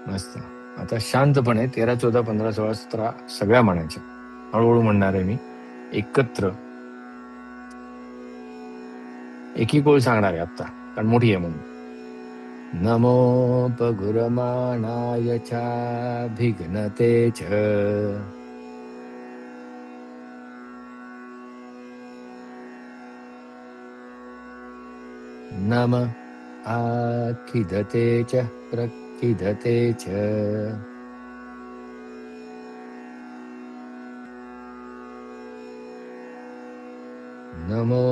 मस्त. आता शांतपणे 13, 14, 15, 16, 17 सगळ्या म्हणायच्या. हळूहळू म्हणणार आहे मी एकत्र. एकी ओळ सांगणार आहे आता, कारण मोठी आहे म्हणून. नमोपगुरमाणाय चाभिघ्नते च नम आखिदते च प्रखिदते च नमो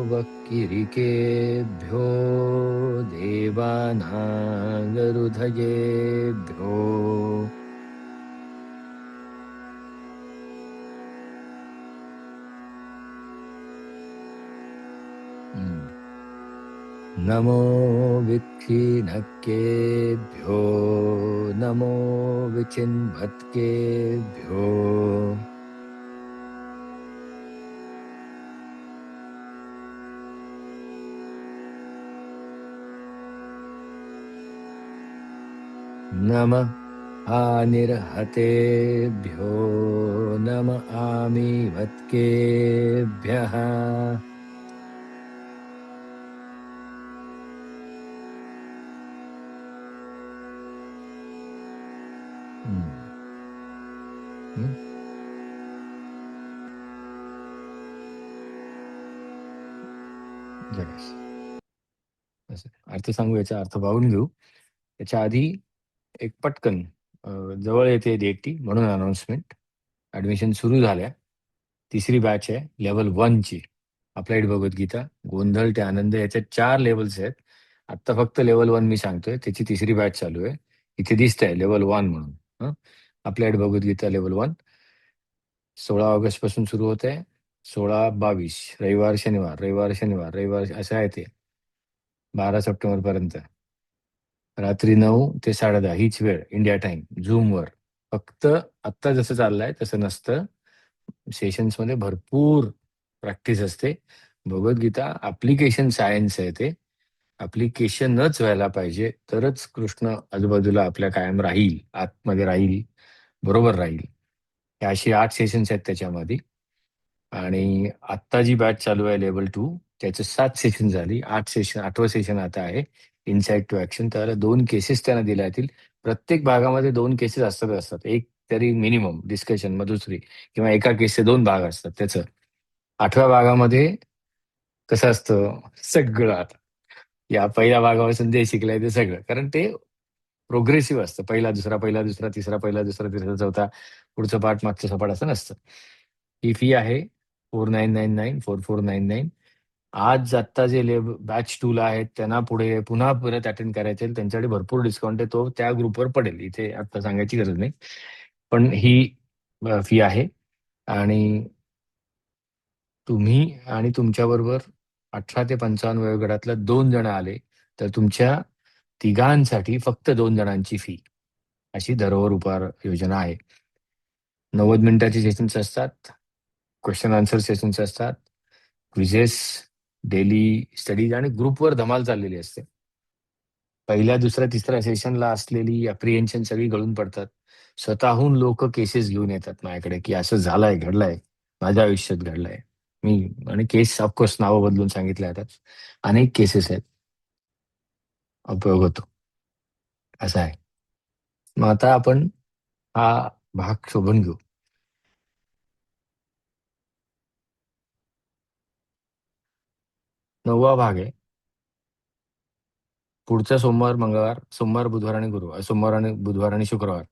वक्किरिकेभ्यो देवानागरुधयेभ्यो नमो विक्षिणकेभ्यो नमो विचिन्वत्केभ्यो नमः आनिर्हतेभ्यो नम आमीवत्केभ्यः जगस अर्थ सांगू, याचा अर्थ पाहून घेऊ. त्याच्या आधी एक पटकन जवळ येते डेट म्हणून अनाउन्समेंट. ऍडमिशन सुरू झाल्या. तिसरी बॅच आहे लेवल 1 ची. अप्लाइड भगवद्गीता, गोंधळ ते आनंद, याच्यात 4 लेवल्स आहेत. आता फक्त लेवल 1 मी सांगतोय, त्याची तिसरी बॅच चालू आहे. इथे दिसतंय लेवल 1 म्हणून. अप्लाइड भगवद्गीता लेवल 1 16 ऑगस्ट पासून सुरू होत आहे. 16-22 रविवार शनिवार, रविवार शनिवार, रविवार असं आहे ते. 12 सप्टेंबर पर्यंत. रात्री 9 ते 10:30 हीच वेळ इंडिया टाइम, झूमवर. फक्त आत्ता जसं चाललंय तसं नसतं. सेशन्स मध्ये भरपूर प्रॅक्टिस असते. भगवद्गीता ॲप्लिकेशन सायन्स आहे ते. ॲप्लिकेशनच व्हायला पाहिजे, तरच कृष्ण आजूबाजूला आपल्या कायम राहील, आतमध्ये राहील, बरोबर राहील. हे अशी 8 सेशन्स आहेत त्याच्यामध्ये. आणि आत्ता जी बॅच चालू आहे लेवल 2, त्याचे 7 सेशन झाली. 8वं सेशन आता आहे, इनसाइट टू ऍक्शन. त्याला 2 केसेस त्यांना दिल्या जातील. प्रत्येक भागामध्ये 2 केसेस असतात. एक तरी मिनिमम डिस्कशन, मग दुसरी, किंवा एका केसचे 2 भाग असतात. त्याचं 8व्या भागामध्ये कसं असतं सगळं, आता या पहिल्या भागापासून जे शिकलंय ते सगळं, कारण ते प्रोग्रेसिव्ह असतं. पहिला दुसरा, पहिला दुसरा, तिसरा, पहिला दुसरा, तिसरा, चौथा, पुढचं पाठ, मागचं सपाट, असं नसतं. ही फी आहे 4999. आज आत्ता जे बॅच 2 ला आहेत त्यांना पुढे पुन्हा परत अटेंड करायचे, त्यांच्याकडे भरपूर डिस्काउंट आहे. तो त्या ग्रुपवर पडेल, इथे आता सांगायची गरज नाही. पण ही फी आहे. आणि तुम्ही आणि तुमच्याबरोबर 18 ते 55 वयोगटातल्या 2 जण आले तर तुमच्या तिघांसाठी फक्त 2 जणांची फी, अशी धरोहर उपहार योजना आहे. 90 मिनिटाचे सेशन्स असतात. क्वेश्चन आन्सर सेशन्स असतात. क्विझेस, डेली स्टडीज, आणि ग्रुपवर धमाल चाललेली असते. पहिल्या, दुसऱ्या, तिसऱ्या सेशनला असलेली अप्रिहेन्शन सगळी गळून पडतात. स्वतःहून लोक केसेस घेऊन येतात माझ्याकडे, की असं झालंय, घडलंय, माझ्या आयुष्यात घडलंय. मी आणि केस ऑफकोर्स नावं बदलून सांगितले आता. अनेक केसेस आहेत, उपयोग होतो, असं आहे. मग आता आपण हा भाग शोधून घेऊ. 9वा भाग आहे. पुढचा सोमवार, मंगळवार, सोमवार, बुधवार आणि गुरुवार, सोमवार आणि बुधवार आणि शुक्रवार,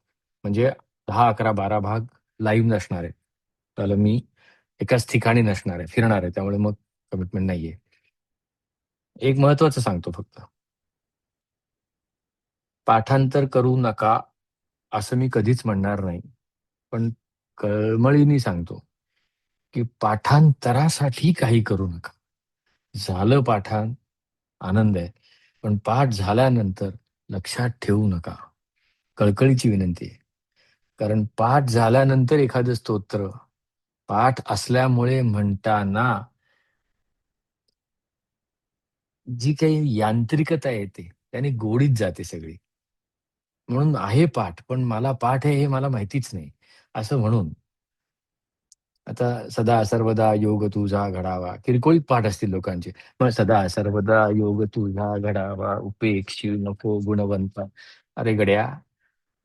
म्हणजे 10, 11, 12 भाग लाईव्ह नसणार आहे. त्याला मी एकाच ठिकाणी नसणार आहे, फिरणार आहे, त्यामुळे मग कमिटमेंट नाहीये. एक महत्वाचं सांगतो फक्त, पाठांतर करू नका असं मी कधीच म्हणणार नाही. पण कळमळीने सांगतो की पाठांतरासाठी काही करू नका. झालं पाठांत, आनंद आहे, पण पाठ झाल्यानंतर लक्षात ठेवू नका. कळकळीची विनंती आहे. कारण पाठ झाल्यानंतर एखादं स्तोत्र पाठ असल्यामुळे म्हणताना जी काही यांत्रिकता येते त्याने गोडीत जाते सगळी. म्हणून आहे पाठ, पण मला पाठ आहे हे मला माहितीच नाही, असं म्हणून आता सदा सर्वदा योग तुझा घडावा, किरकोळीत पाठ असतील लोकांचे. मग सदा सर्वदा योग तुझा घडावा, उपेक्षू नको गुणवंता. अरे गड्या,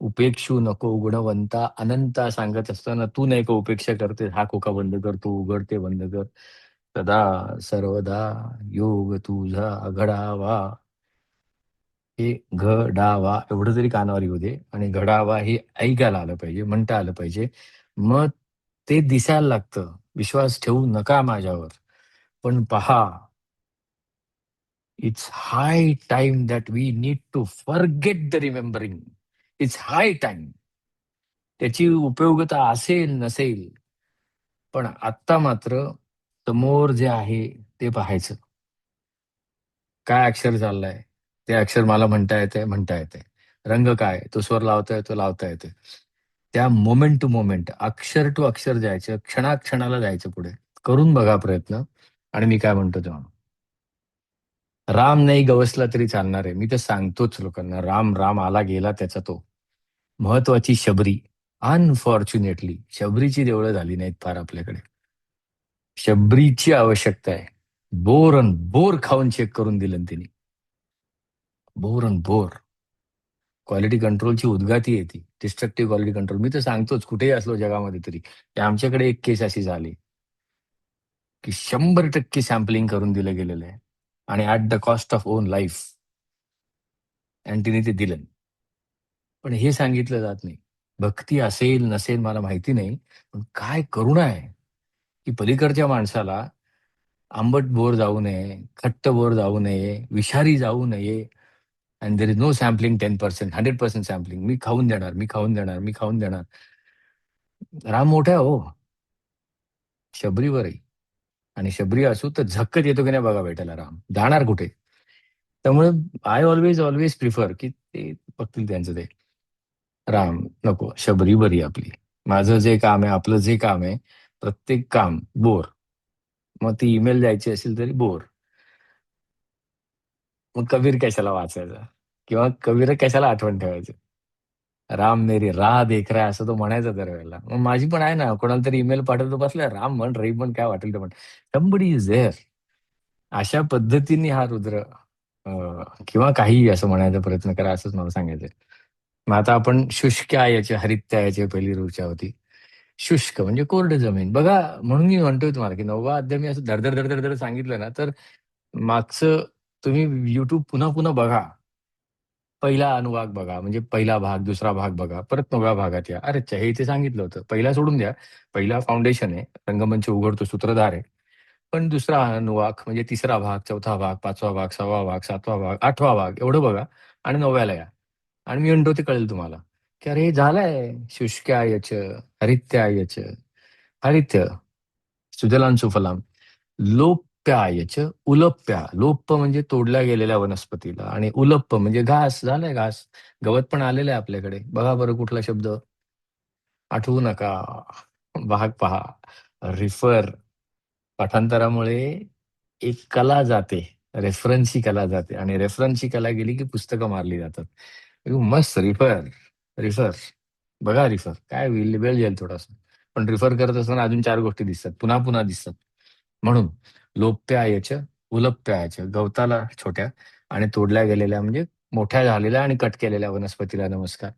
उपेक्षू नको गुणवंता, अनंता सांगत असताना तू नाही का उपेक्षा करते? हा खोका बंद कर, तू उघडते बंद कर. सदा सर्वदा योग तुझा घडावा, हे घडावा एवढं तरी कानावर येऊ दे, आणि घडावा हे ऐकायला आलं पाहिजे, म्हणता आलं पाहिजे. मग ते दिसायला लागतं. विश्वास ठेवू नका माझ्यावर, पण पहा, it's high time that we need to forget the remembering. It's high time. त्याची उपयोगिता असेल नसेल, पण आत्ता मात्र समोर जे आहे ते पाहायचं. काय अक्षर चाललंय, ते अक्षर मला म्हणता येते, म्हणता येते. रंग काय, तो स्वर लावता येतो, लावता येते. त्या मोमेंट टू मोमेंट, अक्षर टू अक्षर जायचं, क्षणाक्षणाला जायचं पुढे. करून बघा प्रयत्न. आणि मी काय म्हणतो तेव्हा, राम नाही गवसला तरी चालणार आहे. मी तर सांगतोच लोकांना, राम राम आला गेला त्याचा तो. महत्वाची शबरी. अनफॉर्च्युनेटली शबरीची देवळं झाली नाहीत फार आपल्याकडे. शबरीची आवश्यकता आहे. बोर अन बोर खाऊन चेक करून दिलं ना तिने. बोर अन बोर. क्वालिटी कंट्रोलची उद्गाती आहे ती, डिस्ट्रक्टिव्ह क्वालिटी कंट्रोल. मी तर सांगतोच, कुठेही असलो जगामध्ये तरी, की आमच्याकडे एक केस अशी झाली की 100% सॅम्पलिंग करून दिलं गेलेलं आहे, आणि at the cost of on life. आणि तिने ते दिलं. पण हे सांगितलं जात नाही. भक्ती असेल नसेल मला माहिती नाही, पण काय करुणा आहे की पलीकडच्या माणसाला आंबट बोर जाऊ नये, खट्ट बोर जाऊ नये, विषारी जाऊ नये. And there is no sampling 10%, 100% sampling. मी खाऊन देणार, मी खाऊन देणार, मी खाऊन देणार. राम मोठा आहे हो, शबरीवरही. आणि शबरी असू तर झक्कच येतो की नाही बघा भेटायला राम, जाणार कुठे? त्यामुळे आय ऑलवेज ऑलवेज प्रिफर की ते बघतील त्यांचं ते. राम नको, शबरी बरी आपली. माझं जे काम आहे, आपलं जे काम आहे, प्रत्येक काम बोर. मग ती ईमेल द्यायची असेल तरी बोर. मग कबीर कशाला वाचायचा, किंवा कबीर कशाला आठवण ठेवायचं? राम मेरी राह देख रहा है असं तो म्हणायचा दरवेळेला. मग माझी पण आहे ना, कोणाला तरी ईमेल पाठवतो, बसल्या राम म्हण, रही म्हण, काय वाटेल ते म्हण. Somebody is there. अशा पद्धतीने हा रुद्र किंवा काही असं म्हणायचा प्रयत्न करा, असंच मला सांगायचंय. मग आता आपण शुष्कायाचे हरित्यायाचे पहिली ऋचा होती. शुष्क म्हणजे कोरड जमीन बघा. म्हणून मी म्हणतोय तुम्हाला की 9वा अध्याय मी असं धडधड धडधड धड सांगितलं ना, तर मागचं तुम्ही युट्यूब पुन्हा पुन्हा बघा. पहिला अनुवाक बघा, म्हणजे पहिला भाग, दुसरा भाग बघा, परत 9व्या भागात या. अरे हे इथे सांगितलं होतं. पहिला सोडून द्या. पहिला फाउंडेशन आहे, रंगमंच उघडतो, सूत्रधार आहे. पण दुसरा अनुवाक म्हणजे तिसरा भाग, चौथा भाग, 5वा भाग, 6वा भाग, 7वा भाग, 8वा भाग एवढं बघा, आणि 9व्याला या. आणि मी म्हणतो ते कळेल तुम्हाला की अरे हे झालंय. शुष्कायच हरित्यायच. हरित्य सुजलां सुफलाम. लोप्यायच उलप्या. लोप म्हणजे तोडल्या गेलेल्या वनस्पतीला, आणि उलप्प म्हणजे घास. झालाय घास. गवत पण आलेलं आहे आपल्याकडे. बघा बरं कुठला शब्द, आठवू नका. भाग पहा, रिफर. पाठांतरामुळे एक कला जाते, रेफरन्सची कला जाते, आणि रेफरन्सची कला गेली की पुस्तकं मारली जातात. मस्त रिफर. रिफर. बघा रिफर काय वेळ जाईल थोडासा, पण रिफर करत असताना अजून 4 गोष्टी दिसतात, पुन्हा पुन्हा दिसतात. म्हणून लोप्यायच उलप्यायच, गवताला छोट्या, आणि तोडल्या गेलेल्या म्हणजे मोठ्या झालेल्या आणि कट केलेल्या वनस्पतीला नमस्कार.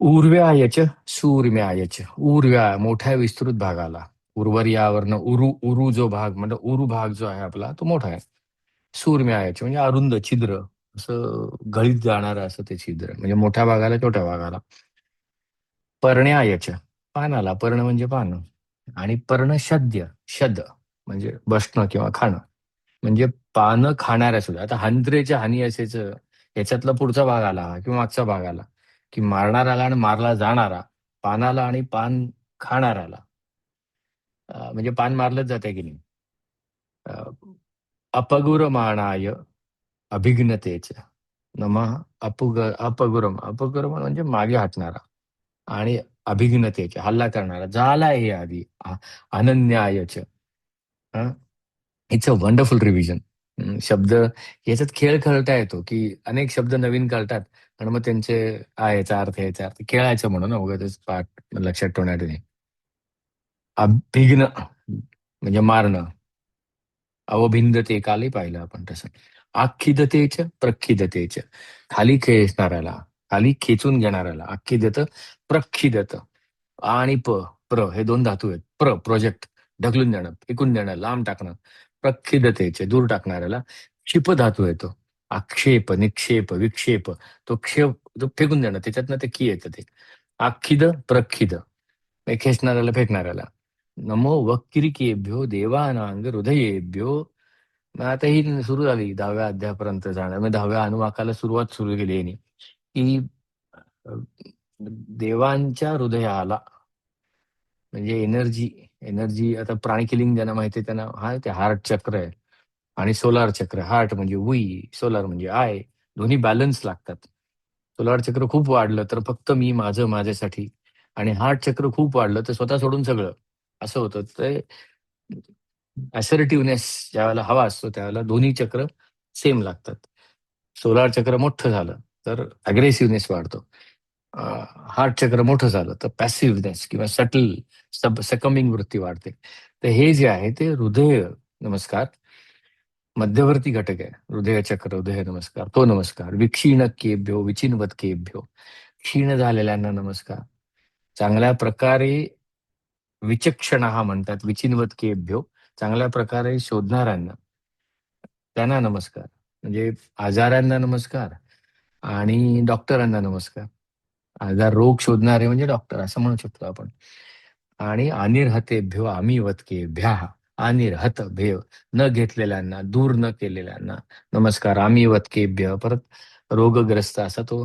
उर्व्यायच सूर्म्यायच. उर्व्या मोठ्या विस्तृत भागाला. उर्वरियावरनं उरु, उरु जो भाग म्हणजे उरु भाग जो आहे आपला तो मोठा आहे. सूर्म्यायच म्हणजे अरुंद छिद्र, असं गळीत जाणारं असं ते छिद्र, म्हणजे मोठ्या भागाला, छोट्या भागाला. पर्ण्यायच पानाला. पर्ण म्हणजे पान. आणि पर्णशद्य, शद म्हणजे बसणं किंवा खाणं, म्हणजे पानं खाणाऱ्या सुद्धा. आता हंत्रेच्या हानी असेच, याच्यातला पुढचा भाग आला किंवा मागचा भाग आला की मारणाराला आणि मारला जाणारा, पानाला आणि पान खाणाऱ्याला. म्हणजे पान मारलंच जाते की नाही. अ, अपगुरमाणाय अभिघ्नतेच नमः. अपगुरम म्हणजे मागे हटणारा, आणि अभिघ्नतेचे हल्ला करणारा झाला हे आधी. अनन्यायच. It's a wonderful revision. शब्द याच्यात खेळ खेळता येतो की अनेक शब्द नवीन कळतात, आणि मग त्यांचे याचा अर्थ, याचा अर्थ खेळायचं म्हणून उगाच पाठ लक्षात ठेवण्यात नाही. अभिघ्न म्हणजे मारणं. अवभिंदते कालही पाहिलं आपण तसं. आखिदतेच प्रखिदतेच, खाली खेचणाऱ्याला, खाली खेचून घेणाऱ्याला आखिदत, प्रखिदत. आणि प्र हे दोन धातू आहेत. प्रोजेक्ट, ढकलून देणं, फेकून देणं, लांब टाकणं. प्रखिदतेचे दूर टाकणाऱ्याला क्षिप धातू येतो. आक्षेप, निक्षेप, विक्षेप. तो क्षेप, तो फेकून देणं, त्याच्यातनं ते की येतं ते. आखिद, प्रखिद, हे खेचणाऱ्याला, फेकणाऱ्याला. नमो वक्किरिकेभ्यो देवानांग हृदयेभ्यो. मग आता ही सुरू झाली 10व्या अध्यायापर्यंत जाणं. मग 10व्या अनुवाकाला सुरू केली यांनी की अ, देवांच्या हृदयाला, म्हणजे एनर्जी. एनर्जी आता प्राणिकिलिंग ज्यांना माहिती आहे त्यांना हा ते हार्ट चक्र आहे आणि सोलार चक्र. हार्ट म्हणजे वी, सोलार म्हणजे आय. दोन्ही बॅलन्स लागतात. सोलार चक्र खूप वाढलं तर फक्त मी, माझं, माझ्यासाठी. आणि हार्ट चक्र खूप वाढलं तर स्वतः सोडून सगळं, असं होतं ते. असर्टिव्हनेस ज्यावेळेला हवा असतो त्यावेळेला दोन्ही चक्र सेम लागतात. सोलार चक्र मोठं झालं तर अग्रेसिव्हनेस वाढतो. हार्ट चक्र मोठं झालं तर पॅसिव्हनेस किंवा सटल सकमिंग वृत्ती वाढते. तर हे जे आहे ते हृदय नमस्कार मध्यवर्ती घटक आहे. हृदय चक्र, हृदय नमस्कार, तो नमस्कार. विक्षीण केभ्यो विचिन्वत केभ्यो, क्षीण झालेल्यांना नमस्कार. चांगल्या प्रकारे विचक्षण हा म्हणतात विचिन्वत केभ्यो, चांगल्या प्रकारे शोधणाऱ्यांना, त्यांना नमस्कार. म्हणजे आजारांना नमस्कार आणि डॉक्टरांना नमस्कार. आजार, रोग शोधणारे म्हणजे डॉक्टर असं म्हणू शकतो आपण. आणि अनिर्हतेभ्यो आम्ही वतके भ्या, अनिर्हत भेव, न घेतलेल्यांना, दूर न केलेल्यांना नमस्कार. आम्ही वतकेभ्य, परत रोगग्रस्त असा तो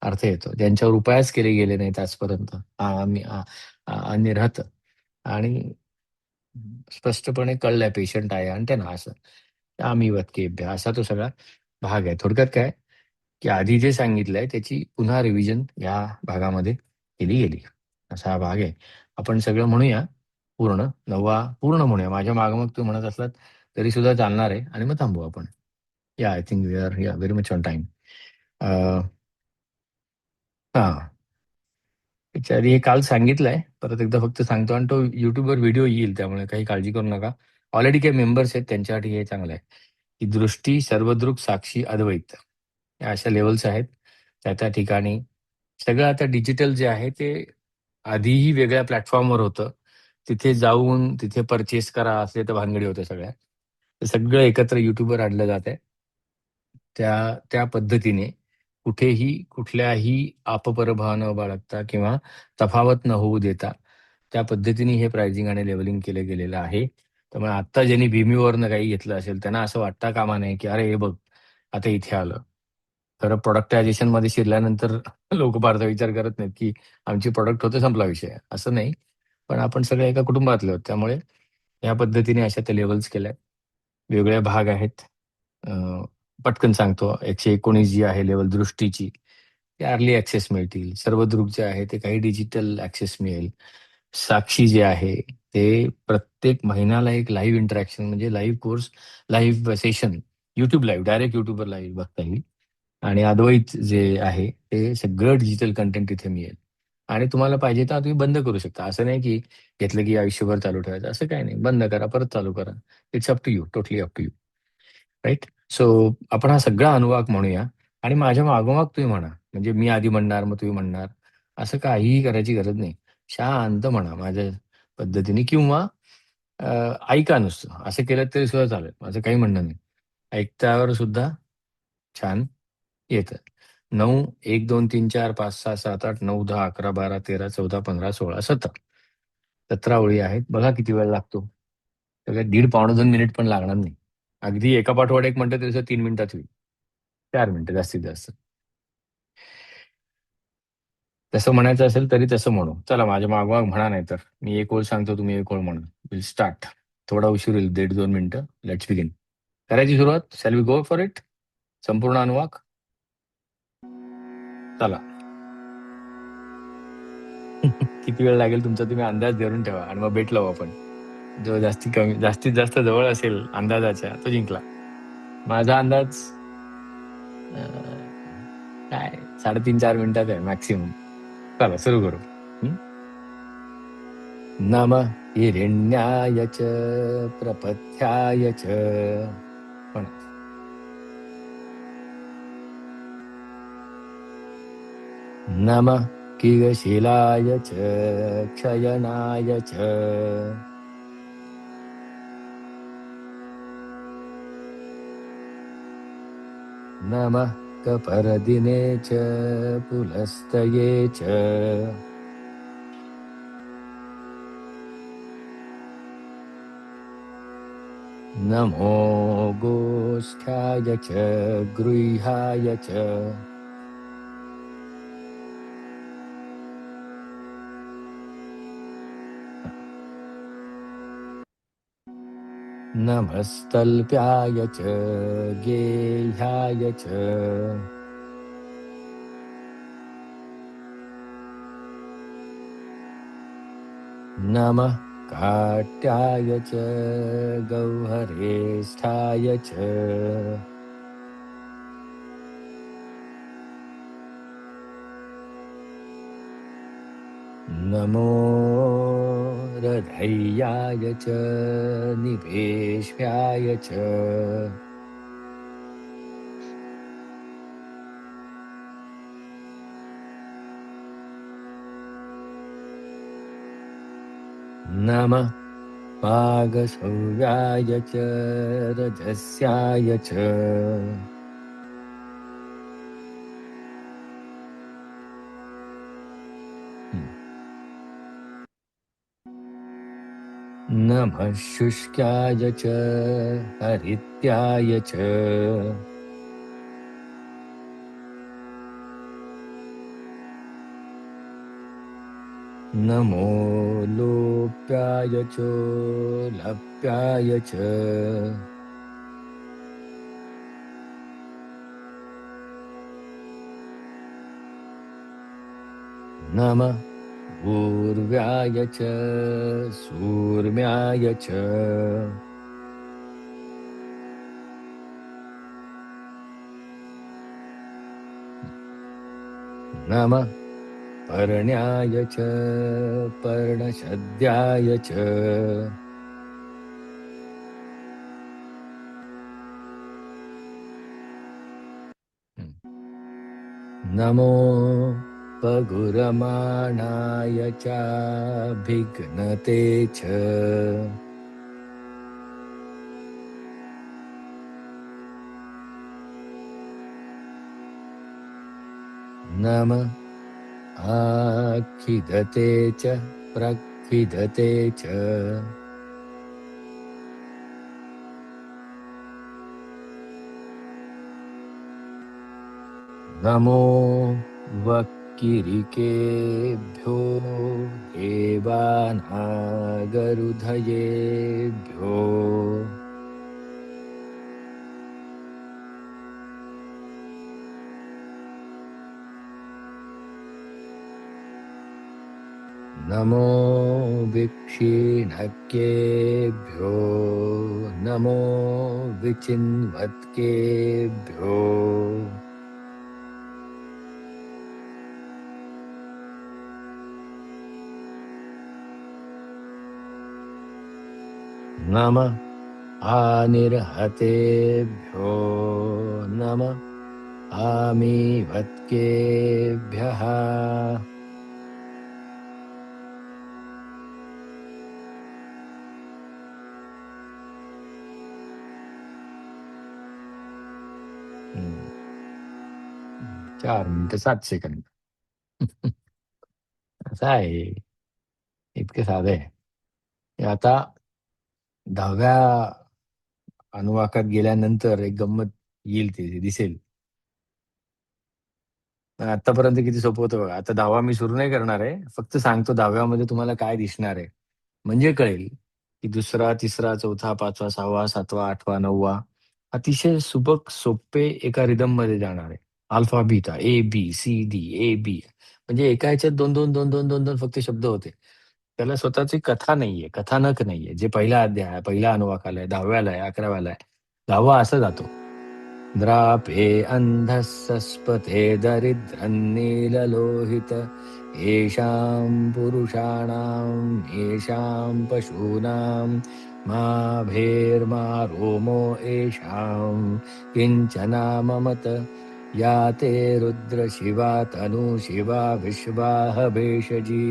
अर्थ येतो. ज्यांच्यावर उपायच केले गेले नाहीत आजपर्यंत, आम्ही अनिर्हत. आणि स्पष्टपणे कळलंय पेशंट आहे आणि त्यांना असं आम्ही वतकेभ्य, असा तो सगळा भाग आहे. थोडक्यात काय की आधी जे सांगितलंय त्याची पुन्हा रिव्हिजन या भागामध्ये केली गेली, असा हा भाग आहे. आपण सगळं म्हणूया पूर्ण, 9वा पूर्ण म्हणूया. माझ्या मागे मग तुम्ही म्हणत असलात तरी सुद्धा चालणार आहे आणि मग थांबू आपण. या I think we are very much on time. हा, त्याच्या आधी हे काल सांगितलंय, परत एकदा फक्त सांगतो. आणि तो युट्यूबवर व्हिडिओ येईल, त्यामुळे काही काळजी करू नका. ऑलरेडी काही मेंबर्स आहेत त्यांच्यासाठी हे चांगलं आहे की दृष्टी, सर्वदृक, साक्षी, अद्वैत, या अशा लेवल्स आहेत त्या त्या ठिकाणी. सगळं आता डिजिटल जे आहे ते आधीही वेगळ्या प्लॅटफॉर्मवर होतं. तिथे जाऊन तिथे परचेस करा असे तर भानगडी होत्या सगळ्या. ते सगळं एकत्र युट्यूबवर आणलं जात आहे. त्या त्या पद्धतीने कुठेही कुठल्याही आपपरभाव न बाळगता किंवा तफावत न होऊ देता त्या पद्धतीने हे प्राइसिंग आणि लेवलिंग केलं गेलेलं आहे. त्यामुळे आता ज्यांनी भीमीवरनं काही घेतलं असेल त्यांना असं वाटता कामा नये की अरे हे बघ आता इथे आलं. खरं प्रोडक्टायझेशन मध्ये शिरल्यानंतर लोक फारसा विचार करत नाहीत की आमची प्रोडक्ट होते, संपला विषय, असं नाही. पण आपण सगळे एका कुटुंबातले आहोत, त्यामुळे या पद्धतीने अशा त्या लेवल्स केल्या. वेगळे भाग आहेत. पटकन सांगतो. 119 जी आहे लेवल दृष्टीची, ते अर्ली ऍक्सेस मिळतील. सर्वदृक जे आहे ते काही डिजिटल ऍक्सेस मिळेल. साक्षी जे आहे ते प्रत्येक महिन्याला एक लाईव्ह इंटरॅक्शन, म्हणजे live course, live session, YouTube live, direct युट्यूबवर लाईव्ह बघता येईल. आणि अद्वैत जे आहे ते सगळं डिजिटल कंटेंट तिथे मिळेल. आणि तुम्हाला पाहिजे तर तुम्ही बंद करू शकता. असं नाही की घेतलं की आयुष्यभर चालू ठेवायचं, असं काही नाही. बंद करा, परत चालू करा. It's up to you, totally up to you. Right. So आपण हा सगळा अनुवाक म्हणूया. आणि माझ्या मागोमाग तुम्ही म्हणा, म्हणजे मी आधी म्हणणार मग तुम्ही म्हणणार, असं काहीही करायची गरज नाही. शांत म्हणा माझ्या पद्धतीने, किंवा ऐका नुसतं. असं केलं तरी सुद्धा चालेल, माझं काही म्हणणं नाही. ऐकल्यावर सुद्धा छान येतं. 9, 1, 2, 3, 4, 5, 6, 7, 8, 9, 10, 11, 12, 13, 14, 15, 16, 17. 17 ओळी आहेत. बघा किती वेळ लागतो. तर काय 1.5 पावणे 2 मिनिट पण लागणार नाही. अगदी एका पाठोपाठ एक म्हणतं तरी 3 मिनिटात होईल. 4 मिनिटं जास्तीत जास्त. तसं म्हणायचं असेल तरी तसं म्हणू. चला माझ्या मागोमाग म्हणा, नाही तर मी एक ओळ सांगतो, तुम्ही एक ओळ म्हणा. Will start. थोडा उशीर होईल, 1.5-2 मिनिटं. Let's begin. करायची सुरुवात. Shall we go for it? संपूर्ण अनुवाक. चला. किती वेळ लागेल तुमचा तुम्ही अंदाज धरून ठेवा आणि मग भेटलो आपण. जो जास्तीत जास्त जवळ असेल अंदाजाच्या तो जिंकला. माझा अंदाज काय 3.5-4 मिनिटात आहे मॅक्सिमम. चला सुरू करू. हं? नमः हिरण्याय च प्रपथ्याय च. पण नमः किलशिलाय च क्षयनाय च. नमः कपर्दिने च पुलस्तये च. नमो गोष्ठाय च गृह्याय च. नमस्तल्प्याय च गेह्याय च. नमः काट्याय च गौहरेष्ठाय च. नमो रधैयाय च निवेश्याय च. नमः पागसव्याय च रजस्याय च. नमः शुष्काय च हरित्याय च. नमो लोप्याय चोलप्याय च. नमः ऊर्व्याय च सूर्म्याय च. नमः पर्ण्याय च पर्णशद्याय च. नमो पगुरमाणाय चाभिघ्नते च. नमः आखिदते च प्रखिदते च. नमो वक्किरिकेभ्यो देवानागरुधयेभ्यो. नमो विक्षीणकेभ्यो नमो विचिन्वत्केभ्यो. नमः आनिर्हतेभ्यो नमः आमीवत्केभ्यः. हम्म. 4 मिनिटं 7 सेकंद. असं आहे, इतकं साधं आहे. हे आता 10व्या अनुवाकात गेल्यानंतर एक गंमत येईल, ते दिसेल. आतापर्यंत किती सोपं होतं बघा. आता 10वा मी सुरू नाही करणार आहे. फक्त सांगतो 10व्यामध्ये तुम्हाला काय दिसणार आहे. म्हणजे कळेल की दुसरा, तिसरा, चौथा, पाचवा, 6वा, 7वा, 8वा, 9वा अतिशय सुबक, सोपे एका रिदममध्ये जाणार आहे. अल्फा, बीटा, ए, बी, सी, डी, ए, बी. म्हणजे एका ह्याच्यात 2-2, 2-2, 2-2 फक्त शब्द होते. त्याला स्वतःची कथा नाहीये, कथानक नाहीये. जे पहिला अध्याय आहे, पहिला अनुवाकाला आहे, 10व्याला आहे, 11व्याला आहे. 10वा असा जातो. द्रापे अंधः सस्पथे दरिद्रं नीललोहित येषां पुरुषाणां येषां पशूनां मा भेर्मा रोमो येषां किञ्चनाममत या ते रुद्रशिवा तनुशिवा विश्वाह भेषजी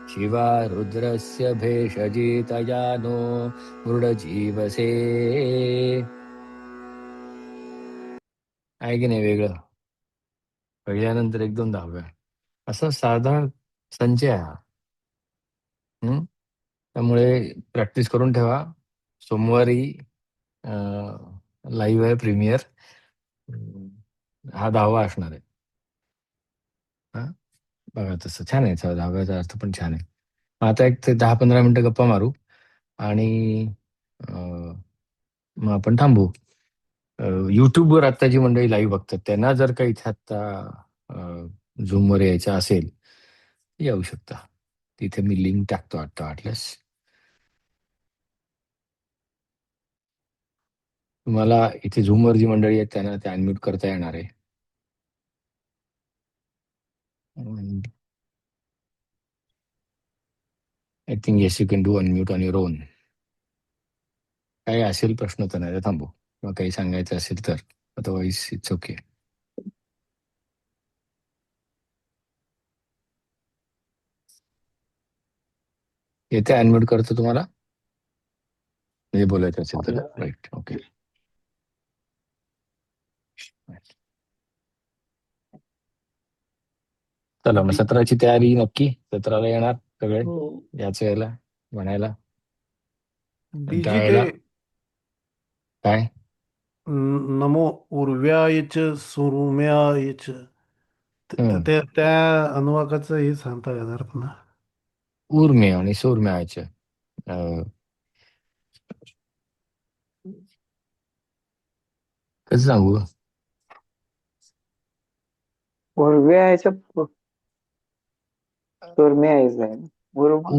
शिवा रुद्रस्य भेषजी तया नो मृडजीवसे. आहे की नाही वेगळं? पहिल्यानंतर 1-2 दहाव्या असा साधा संचय आहे हा. त्यामुळे प्रॅक्टिस करून ठेवा. सोमवारी लाईव्ह आहे प्रीमियर. हा 10वा असणार आहे. हा बघा तसं छान आहे. 10व्याचा अर्थ पण छान आहे. आता एक ते 10-15 मिनिटं गप्पा मारू आणि मग आपण थांबू. युट्यूबवर आता जी मंडळी लाईव्ह बघतात त्यांना जर का इथे आता झूमवर यायचं असेल येऊ शकता. तिथे मी लिंक टाकतो आता वाटल्यास. तुम्हाला इथे झूमवर जी मंडळी आहेत त्यांना ते अनम्यूट करता येणार आहे. I think yes you can do unmute on your on. काही असेल प्रश्न तर नाही तर थांबू किंवा काही सांगायचं असेल तर अदरवाईज इट्स ओके. येते अनम्यूट करतो तुम्हाला म्हणजे बोलायचं असेल तर. Right okay. चला मग 17ची तयारी नक्की. 17ला येणार सगळे याच यायला म्हणायला डीजी ते काय नमो उर्व्याय च सुरुम्याय च त्या अनुवाकाचं हे सांगता येणार ना? उर्मे आणि सूर्म्याचे कसं सांगू? उर्व्याच्या सुरम्याचं आहे.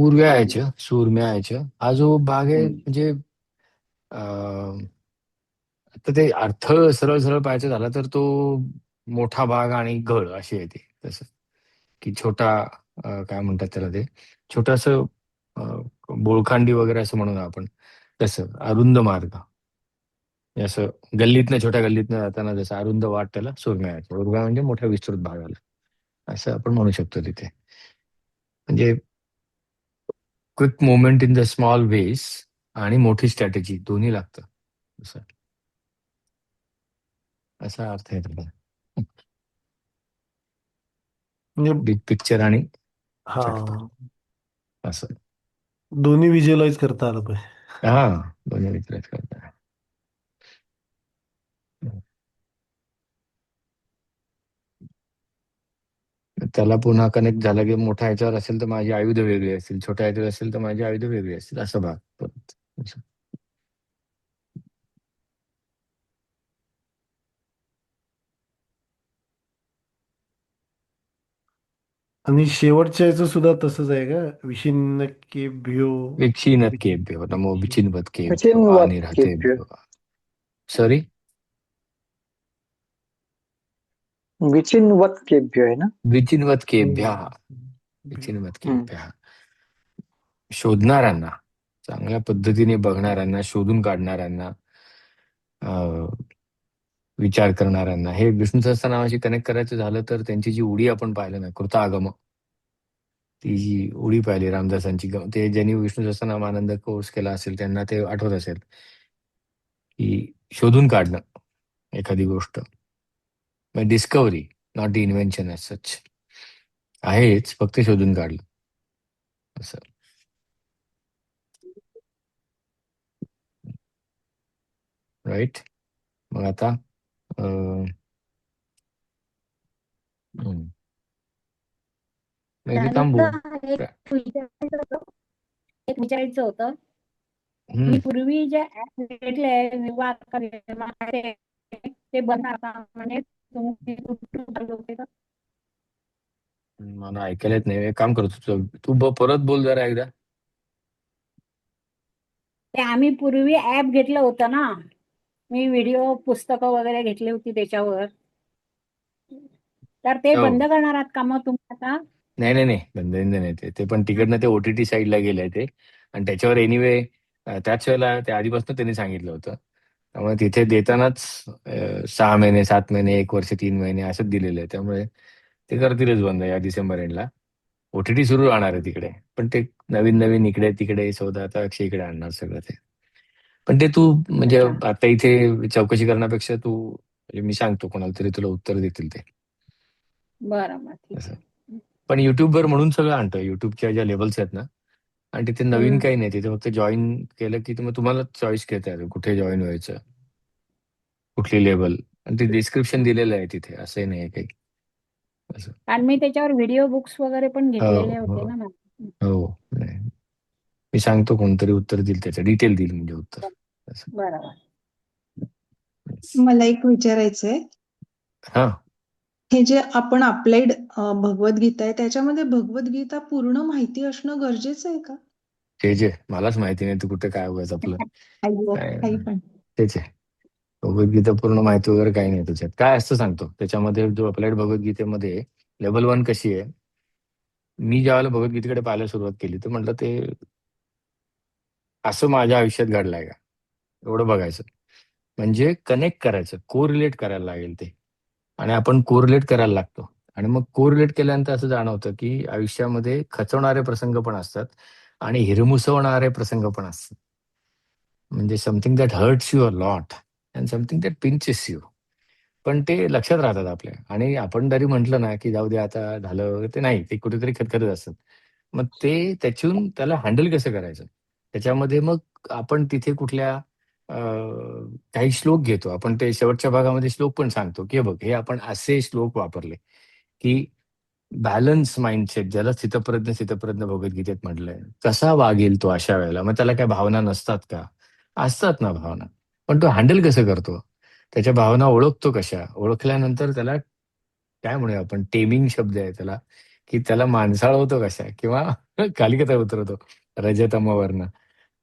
उर्व्यायचं सूर्म्यायचं हा जो भाग आहे म्हणजे तर ते अर्थ सरळ सरळ पाहायचं झाला तर तो मोठा भाग आणि गळ अशी येते. तसं की छोटा काय म्हणतात त्याला ते छोटस बोळखांडी वगैरे असं म्हणून आपण तसं अरुंद मार्ग असं गल्लीतनं छोट्या गल्लीतनं जाताना जसं अरुंद वाट त्याला सुरम्या आहे. उर्व्या म्हणजे मोठ्या विस्तृत भागाला असं आपण म्हणू शकतो. तिथे म्हणजे quick movement in the small ways आणि मोठी स्ट्रॅटेजी दोन्ही लागतं असं असा अर्थ आहे त्याला. म्हणजे बिग पिक्चर आणि हा असं दोन्ही व्हिज्युअलाइज करता आलं पाहिजे. हा दोन्ही विचारायचं करता. त्याला पुन्हा कनेक्ट झाला की मोठ्या ह्याच्यावर असेल तर माझी आयुध वेगळी असतील, छोट्या ह्याच्यावर असेल तर माझी आयुध वेगळी असतील असं भाग परत असं. आणि शेवटच्या याचं सुद्धा तसंच आहे का? विशिन्नकेभ्यो विच्छिन्नकेभ्यो नमो विचिन्वत्केभ्यो विचिन्वत्केभ्यो. हानिरतेभ्यो. सॉरी विचिन्वत्केभ्यो आहे ना? विचिन्वत्केभ्यः विचिन्वत्केभ्यः. शोधणाऱ्यांना चांगल्या पद्धतीने बघणाऱ्यांना शोधून काढणाऱ्यांना विचार करणाऱ्यांना हे विष्णू सहस्त्रनामाशी कनेक्ट करायचं झालं तर त्यांची जी उडी आपण पाहिलं ना कृतागम ती जी उडी पाहिली रामदासांची ते ज्यांनी विष्णू सहस्त्रनाम आनंद कोर्स केला असेल त्यांना ते आठवत असेल की शोधून काढणं एखादी गोष्ट discovery not the invention as such आहेच फक्त शोधून काढलं असं. राईट. मग आता थांबू. एक विचारायचं होतं. मी पूर्वी जे ऍप घेतले ते बंद आता म्हणजे मला ऐकायला येत नाही. एक काम करतो तू परत बोल जरा एकदा. ते आम्ही पूर्वी ऍप घेतलं होतं ना, मी व्हिडिओ पुस्तकं वगैरे घेतली होती त्याच्यावर, तर ते बंद करणार आहात का मग तुम्ही आता? नाही नाही नाही, बंद नाही ते पण तिकडनं ते OTT साईडला गेलंय ते. आणि त्याच्यावर एनिवे त्याच वेळेला त्या आधीपासून त्यांनी सांगितलं होतं. त्यामुळे तिथे देतानाच 6 महिने, 7 महिने, 1 वर्ष, 3 महिने असंच दिलेलं आहे. त्यामुळे ते करतीलच बंद या डिसेंबर एंडला. OTT सुरू राहणार आहे तिकडे, पण ते नवीन नवीन इकडे तिकडे सौदा इकडे आणणार सगळं ते. पण ते तू म्हणजे अच्छा. आता इथे चौकशी करण्यापेक्षा तू म्हणजे मी सांगतो कोणाला तरी, तुला उत्तर देतील ते. बरं बरं, ठीक असं. आहे. पण युट्यूबवर म्हणून सगळं आणतोय. युट्यूबच्या ज्या लेबल्स आहेत ना, आणि तिथे नवीन हम्म. काही नाही. तिथे फक्त जॉईन केलं की मग तुम्हाला चॉईस घेता येतं कुठे जॉईन व्हायचं, कुठली लेबल. आणि ते डिस्क्रिप्शन दिलेलं आहे तिथे, असंही नाही काही असं. आणि मी त्याच्यावर व्हिडिओ बुक्स वगैरे पण हो घेतलेले हो होते ना मॅम. हो. नाही. मी सांगतो कोणतरी उत्तर देईल, त्याचं डिटेल देईल म्हणजे उत्तर असं. बरोबर. मला एक विचारायचंय, हा, हे जे आपण अप्लाइड भगवद्गीता आहे त्याच्यामध्ये भगवद्गीता पूर्ण माहिती असणं गरजेचं आहे का? जे मलाच माहिती नाही, तू कुठे काय उगाच आपलं अय्यो, काय. काही पण. तेच आहे. भगवद्गीता पूर्ण माहिती वगैरे काही नाही त्याच्यात. काय असतं सांगतो त्याच्यामध्ये, जो अप्लाइड भगवद्गीतेमध्ये लेवल 1 कशी आहे. मी ज्यावेळेला भगवद्गीतेकडे पाहायला सुरुवात केली तर म्हटलं ते असं माझ्या आयुष्यात घडलंय का, एवढं बघायचं. म्हणजे कनेक्ट करायचं, कोरिलेट करायला लागेल ते. आणि आपण कोरिलेट करायला लागतो. आणि मग कोरिलेट केल्यानंतर असं जाणवतं की आयुष्यामध्ये खचवणारे प्रसंग पण असतात आणि हिरमुसवणारे प्रसंग पण असतात. म्हणजे something that hurts you a lot and something that pinches you. पण ते लक्षात राहतात आपल्या. आणि आपण जरी म्हटलं ना की जाऊ दे आता झालं वगैरे, ते नाही, ते कुठेतरी खतखतच असतात. मग ते त्याच्यातून त्याला हँडल कसं करायचं, त्याच्यामध्ये मग आपण तिथे कुठल्या काही श्लोक घेतो आपण. ते शेवटच्या भागामध्ये श्लोक पण सांगतो की हे बघ, हे आपण असे श्लोक वापरले की बॅलन्स माइंडसेट, ज्याला स्थितप्रज्ञ भगवद्गीतेत म्हटलंय, कसा वागेल तो अशा वेळेला. मग त्याला काय भावना नसतात का? असतात ना भावना. पण तो हँडल कसं करतो, त्याच्या भावना ओळखतो कशा, ओळखल्यानंतर त्याला काय म्हणूया आपण, टेमिंग शब्द आहे त्याला, की त्याला माणसाळवतो कशा किंवा खाली कसा उतरवतो रजतमवरनं,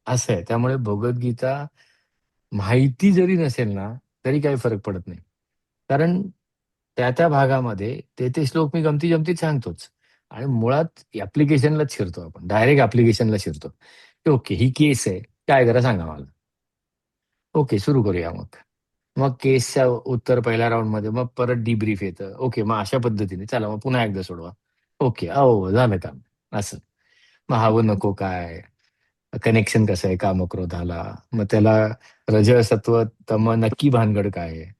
असं आहे. त्यामुळे भगवद्गीता माहिती जरी नसेल ना तरी काही फरक पडत नाही. कारण त्या त्या भागामध्ये ते श्लोक मी गमती जमतीत सांगतोच. आणि मुळात ऍप्लिकेशनलाच शिरतो आपण, डायरेक्ट ऍप्लिकेशनला शिरतो. ओके, ही केस आहे, काय करा सांगा मला. ओके, सुरू करूया मग. मग केसच्या उत्तर पहिल्या राऊंडमध्ये, मग परत डिब्रीफ येतं. ओके, मग अशा पद्धतीने चला मग पुन्हा एकदा सोडवा. ओके, अहो झालं काम. असं. मग हवं नको काय, कनेक्शन कसं आहे कामक्रोधाला, मग त्याला रजसत्व तम नक्की भानगड काय आहे,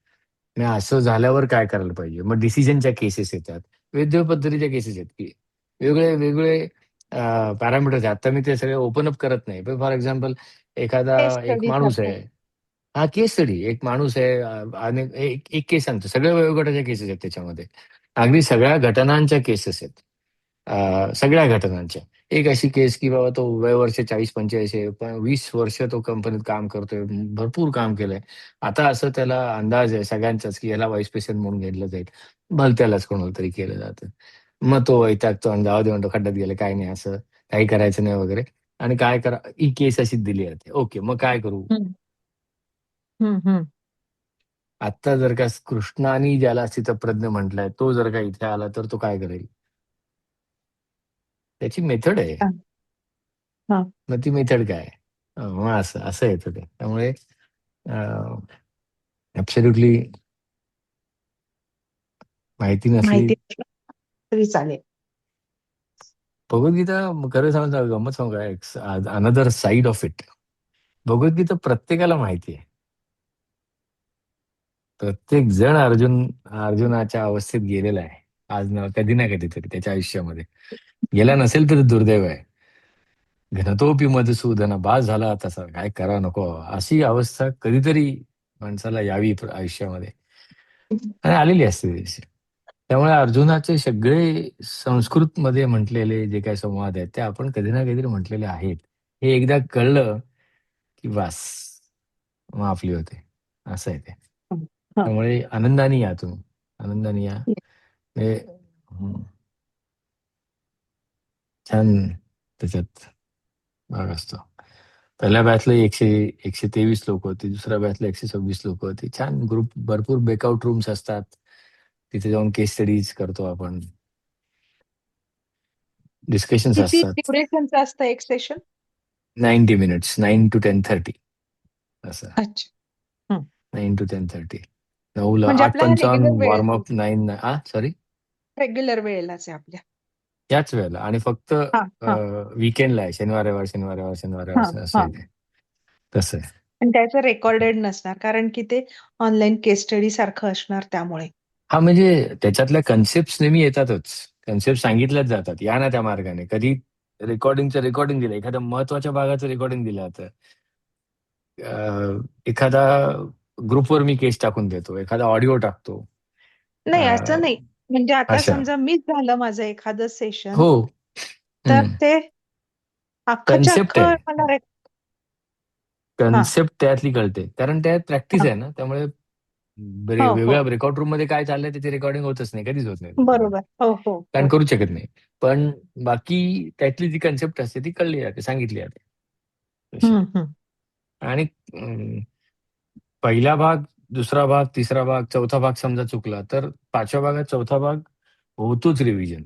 मग असं झाल्यावर काय करायला पाहिजे. मग डिसिजनच्या केसेस येतात, वेगवेगळ्या पद्धतीच्या केसेस आहेत की वेगळे वेगळे पॅरामीटर्स आहेत. आता मी ते सगळे ओपन अप करत नाही. पण फॉर एक्झाम्पल, एखादा केस एक स्टडी माणूस सारखं. आहे. हा, केस स्टडी. एक माणूस आहे आणि एक एक केस सांगतो, सगळ्या वयोगटाच्या केसेस आहेत त्याच्यामध्ये. अगदी सगळ्या घटनांच्या केसेस आहेत. सगळ्या घटनांच्या. एक अशी केस की बाबा तो वय वर्ष 40-45 आहे, पण 20 वर्ष तो कंपनीत काम करतोय, भरपूर काम केलंय. आता असं त्याला अंदाज आहे सगळ्यांचाच की याला व्हाईस प्रेसिडेंट म्हणून घेतलं जाईल, भलत्यालाच कोणाला तरी केलं जातं. मग तो वैतागतो आणि जाऊ दे म्हणतो, खड्ड्यात गेलं काय नाही, असं काही करायचं नाही वगैरे. आणि काय करा, ही केस अशी दिली जाते. ओके, मग काय करू. हम्म, हम्म, हम्म. आता जर का कृष्णाने ज्याला स्थितप्रज्ञ म्हटलंय तो जर का इथे आला तर तो काय करेल, त्याची मेथड आहे. हा, हा. मग ती मेथड काय आहे? मग असं असं येतं ते. त्यामुळे ऍब्सोल्युटली माहिती नसली. माहिती असलं तरी चालेल. भगवद्गीता खरं सांगू, गमत सांगू काय, another side of it. Bhagavad Gita प्रत्येकाला माहिती आहे. प्रत्येक जण अर्जुनाच्या अवस्थेत गेलेला आहे आज ना कधी ना कधीतरी त्याच्या आयुष्यामध्ये. गेला नसेल तर दुर्दैव आहे. घनतोपी मधुसूदन, बास झाला तसा, काय करा नको, अशी अवस्था कधीतरी माणसाला यावी आयुष्यामध्ये, आणि आलेली असते दिवशी. त्यामुळे अर्जुनाचे सगळे संस्कृत मध्ये म्हटलेले जे काही संवाद आहेत ते आपण कधी ना कधीतरी म्हटलेले आहेत. हे एकदा कळलं की बस, मग आपली होते. असं आहे ते. हा. त्यामुळे आनंदाने या तुम्ही, आनंदाने या. हे, हं, छान त्याच्यात भाग असतो. पहिल्या बॅचला 123 लोक होती, दुसऱ्या बॅचला 126 लोक होती. छान ग्रुप, भरपूर ब्रेकआउट रूम्स असतात, तिथे जाऊन केस स्टडीज करतो आपण. डिस्कशन्स किती असतात. ड्युरेशनचं असतं एक सेशन? 90 मिनिट्स, 9 to 10:30 असं. अच्छा. 9 to 10:30. 9ला म्हणजे आपला हा रेग्युलर 8:55 वेळ वॉर्मअप 9 सॉरी रेग्युलर वेळेलाच आहे आपल्या. याच वेळेला आणि फक्त हा हा वीकेंडला आहे. शनिवार रविवार शनिवार रविवार शनिवार हा रविवार असं हा आहे ते. तसं आहे. आणि त्याचं रेकॉर्डेड नसणार कारण की ते ऑनलाईन केस स्टडी सारखं असणार त्यामुळे. हा म्हणजे त्याच्यातल्या कन्सेप्ट नेहमी येतातच. कन्सेप्ट सांगितल्याच जातात. या ना त्या मार्गाने. कधी रेकॉर्डिंग दिलं, एखाद्या महत्वाच्या भागाचं रेकॉर्डिंग दिलं जातं. एखादा ग्रुपवर मी केस टाकून देतो, एखादा ऑडिओ टाकतो. नाही असं नाही. म्हणजे आता अशा समजा मिस झालं माझं एखादं सेशन, हो तर ते अख्खच्या कन्सेप्ट अख्खं आहे. मला हा कन्सेप्ट त्यातली कळते, कारण त्यात प्रॅक्टिस हा आहे ना, त्यामुळे हो वेगळ्या हो रेकॉर्ड रूम मध्ये काय चाललंय त्याची रेकॉर्डिंग होतच नाही, कधीच होत नाही रेकॉर्डिंग, बरोबर हो हो कारण हो करू शकत नाही. पण बाकी त्यातली जी कन्सेप्ट असते ती कळली जाते, सांगितली जाते तशी. हम्म. आणि पहिला भाग, दुसरा भाग, तिसरा भाग, चौथा भाग समजा चुकला तर 5व्या भागात चौथा भाग होतोच रिव्हिजन.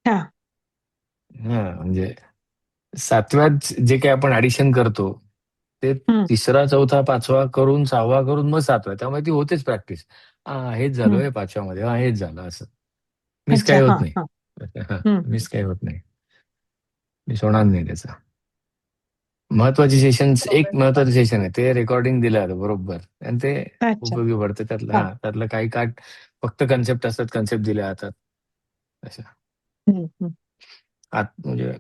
हा म्हणजे 7व्यात जे काही आपण ऍडिशन करतो ते हम्म, 3रा, 4था, 5वा करून 6वा करून मग 7वा, त्यामुळे ती होतेच प्रॅक्टिस. हेच झालं हम्म. हे 5व्यामध्ये, हेच झालं असं. मिस अच्छा काही हा होत नाही. हा हम्म. मिस काही होत नाही, मिस होणार नाही त्याचा. महत्वाचे सेशन्स, एक महत्वाचं सेशन आहे ते रेकॉर्डिंग दिलं जातं बरोबर, आणि ते अच्छा उपयोगी पडतं. त्यातलं हा त्यातलं काही काळ फक्त कन्सेप्ट असतात, कन्सेप्ट दिले जातात अशा. हम्म. म्हणजे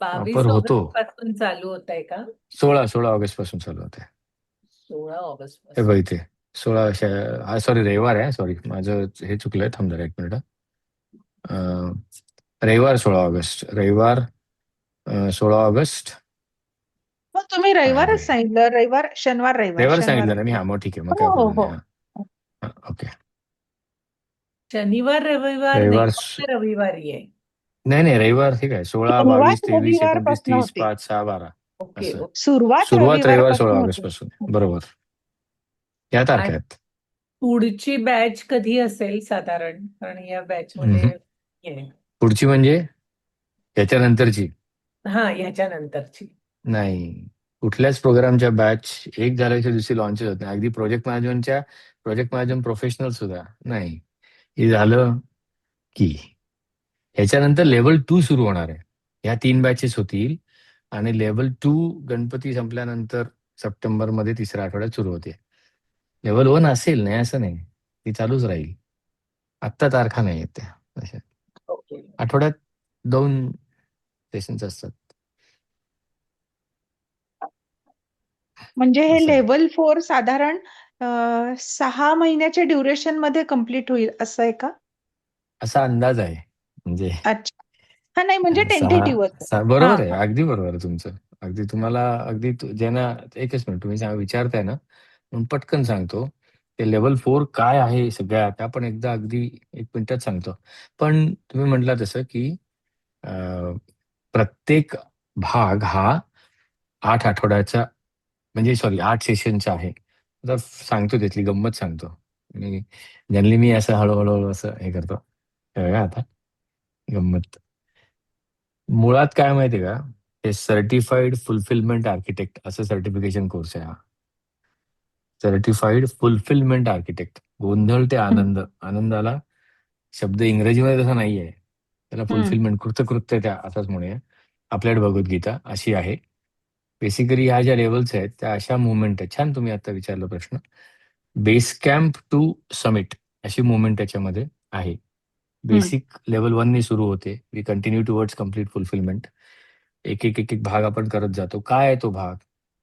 22 वापर होतो. ऑगस्ट पासून चालू होत आहे का? 16 ऑगस्ट पासून चालू होते. 16 ऑगस्ट हे पासून. बघ इथे 16 सॉरी रविवार आहे, सॉरी माझं हे चुकलंय, थांब जरा एक मिनिट. रविवार 16 ऑगस्ट, रविवार 16 ऑगस्ट मग तुम्ही रविवारच आहे. सांगितलं, शनिवार रविवार रविवार शनिवार सांगितलं ना मी, मग ठीक आहे, मग काय हो हो प्रॉब्लेम हो नाही. ओके. शनिवार रविवार नाही, रविवार फक्त रविवारी आहे. नाही रविवार ठीक आहे. 16, 22, सुरुवात 23, रविवार 29, पासून 30, होते. 5, 6, 12 ओके असं. ओके. सुरुवात रविवार पासून 16 ऑगस्ट होते. पासून, बरोबर या तारखा आणि आहेत. पुढची बॅच कधी असेल साधारण? कारण या बॅच मध्ये आहे. पुढची म्हणजे याच्यानंतरची ह्याच्या नंतरची नाही. कुठल्याच प्रोग्रामच्या बॅच एक झाल्याच्या दिवशी लॉन्च होत नाही. अगदी प्रोजेक्ट मॅनेजमेंट प्रोफेशनल सुद्धा नाही. हे झालं की ह्याच्यानंतर लेवल 2 सुरू होणार आहे. ह्या 3 बॅचेस होतील आणि लेवल 2 गणपती संपल्यानंतर सप्टेंबरमध्ये 3ऱ्या आठवड्यात सुरू होते. लेवल 1 असेल, नाही असं नाही, ती चालूच राहील. आत्ता तारखा नाही आहेत त्या अशा. ओके. आठवड्यात 2 सेशन्स असतात. म्हणजे हे असं आहे. लेव्हल 4 साधारण 6 महिन्याच्या ड्युरेशन मध्ये कम्प्लीट होईल असं आहे का? असा अंदाज आहे. म्हणजे अच्छा. हा नाही म्हणजे टेंटेटिव्ह हा बरोबर आहे, हा अगदी बरोबर आहे तुमचं. अगदी तुम्हाला अगदी ज्यांना एकच मिनिट तुम्ही विचारताय ना, म्हणून पटकन सांगतो. ते लेवल 4 काय आहे सगळ्यात आपण एकदा अगदी 1 मिनिटात सांगतो. पण तुम्ही म्हटला तसं की प्रत्येक भाग हा 8 आठवड्याचा, म्हणजे सॉरी 8 सेशनचा आहे. आता सांगतो त्यातली गंमत सांगतो. जनरली मी असं हळूहळू असं हे करतो. हे बघा आता गंमत. मुळात काय माहितीये का, हे सर्टिफाईड फुलफिलमेंट आर्किटेक्ट असं सर्टिफिकेशन कोर्स आहे हा. सर्टिफाईड फुलफिलमेंट आर्किटेक्ट, गोंधळ ते आनंद. आनंदाला शब्द इंग्रजीमध्ये तसा नाहीये, त्याला फुलफिलमेंट, कृतकृत्यता असाच म्हणूया. आपल्याकडे भगवद्गीता अशी आहे. बेसिकली ह्या ज्या लेवल्स आहेत त्या अशा मुवमेंट आहेत. छान तुम्ही आता विचारला प्रश्न. बेस कॅम्प टू समिट अशी मुवमेंट त्याच्यामध्ये आहे. बेसिक लेवल 1 ने सुरू होते. We continue towards complete fulfilment. एक भाग आपण करत जातो. काय आहे तो भाग?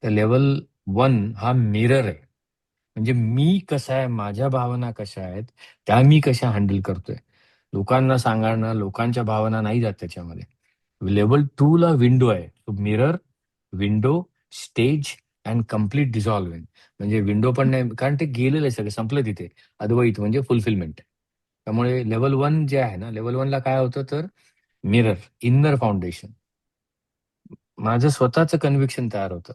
तर लेवल 1 हा मिरर आहे. म्हणजे मी कसा आहे, माझ्या भावना कशा आहेत, त्या मी कशा हँडल करतोय. लोकांना सांगणं, लोकांच्या भावना नाही जात त्याच्यामध्ये. लेवल 2 ला विंडो आहे. Mirror, window, stage and complete dissolving. म्हणजे विंडो पण नाही, कारण ते गेलेलं आहे सगळं, संपलं तिथे. अद्वैत म्हणजे फुलफिलमेंट. त्यामुळे लेवल 1 जे आहे ना, लेवल 1 ला काय होतं तर मिरर, इन्नर फाउंडेशन. माझं स्वतःचं कन्व्हिक्शन तयार होतं.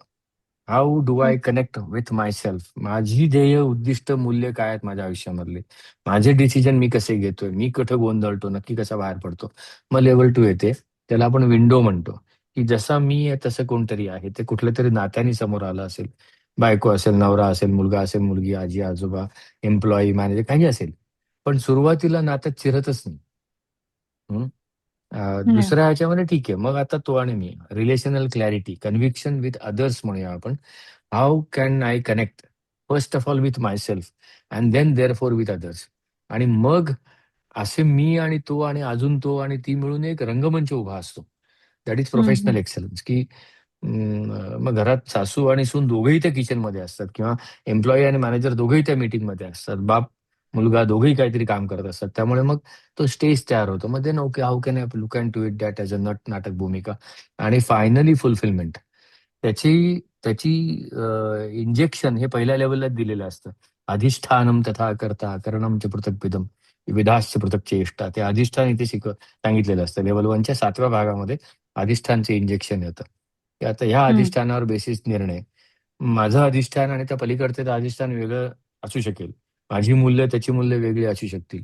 हाऊ डू हं, I connect with my self. माझी ध्येय उद्दिष्ट मूल्य काय आहेत माझ्या आयुष्यामधले, माझे डिसिजन मी कसे घेतोय, मी कुठं गोंधळतो, नक्की कसा बाहेर पडतो. मग लेवल 2 येते, त्याला आपण विंडो म्हणतो, की जसा मी आहे तसं कोणतरी आहे. ते कुठल्या तरी नात्याने समोर आलं असेल, बायको असेल, नवरा असेल, मुलगा असेल, मुलगी, आजी आजोबा, एम्प्लॉई, मॅनेजर, काही असेल. पण सुरुवातीला नात्यात चिरतच नाही. हं. हं, दुसऱ्या ह्याच्यामध्ये ठीक आहे. मग आता तो आणि मी relational clarity, conviction with others म्हणूया आपण. How can I connect first of all with myself and then therefore with others. आणि मग असे मी आणि तो आणि अजून तो आणि ती मिळून एक रंगमंच उभा असतो. दॅट इज हं, प्रोफेशनल हं. एक्सलन्स, की मग घरात सासू आणि सून दोघेही त्या किचनमध्ये असतात किंवा एम्प्लॉई आणि मॅनेजर दोघेही त्या मीटिंगमध्ये असतात. बाप, मुलगा दोघेही काहीतरी काम करत असतात. त्यामुळे मग तो स्टेज तयार होतो. मग then okay, how can I look and to it that as a नाटक भूमिका. आणि फायनली फुलफिलमेंट. त्याची त्याची इंजेक्शन हे पहिल्या लेवलला दिलेलं असतं. अधिष्ठानम तथा कर्ता करणम च पृथक्विदम विधाश्च पृथक चेष्टा. ते अधिष्ठान इथे सांगितलेलं असतं. लेवल 1च्या 7व्या भागामध्ये अधिष्ठानचे इंजेक्शन येतं, की आता ह्या हं, अधिष्ठानावर बेसिस निर्णय. माझं अधिष्ठान आणि त्या पलीकडचं अधिष्ठान वेगळं असू शकेल. माझी मूल्य, त्याची मूल्य वेगळी असू शकतील.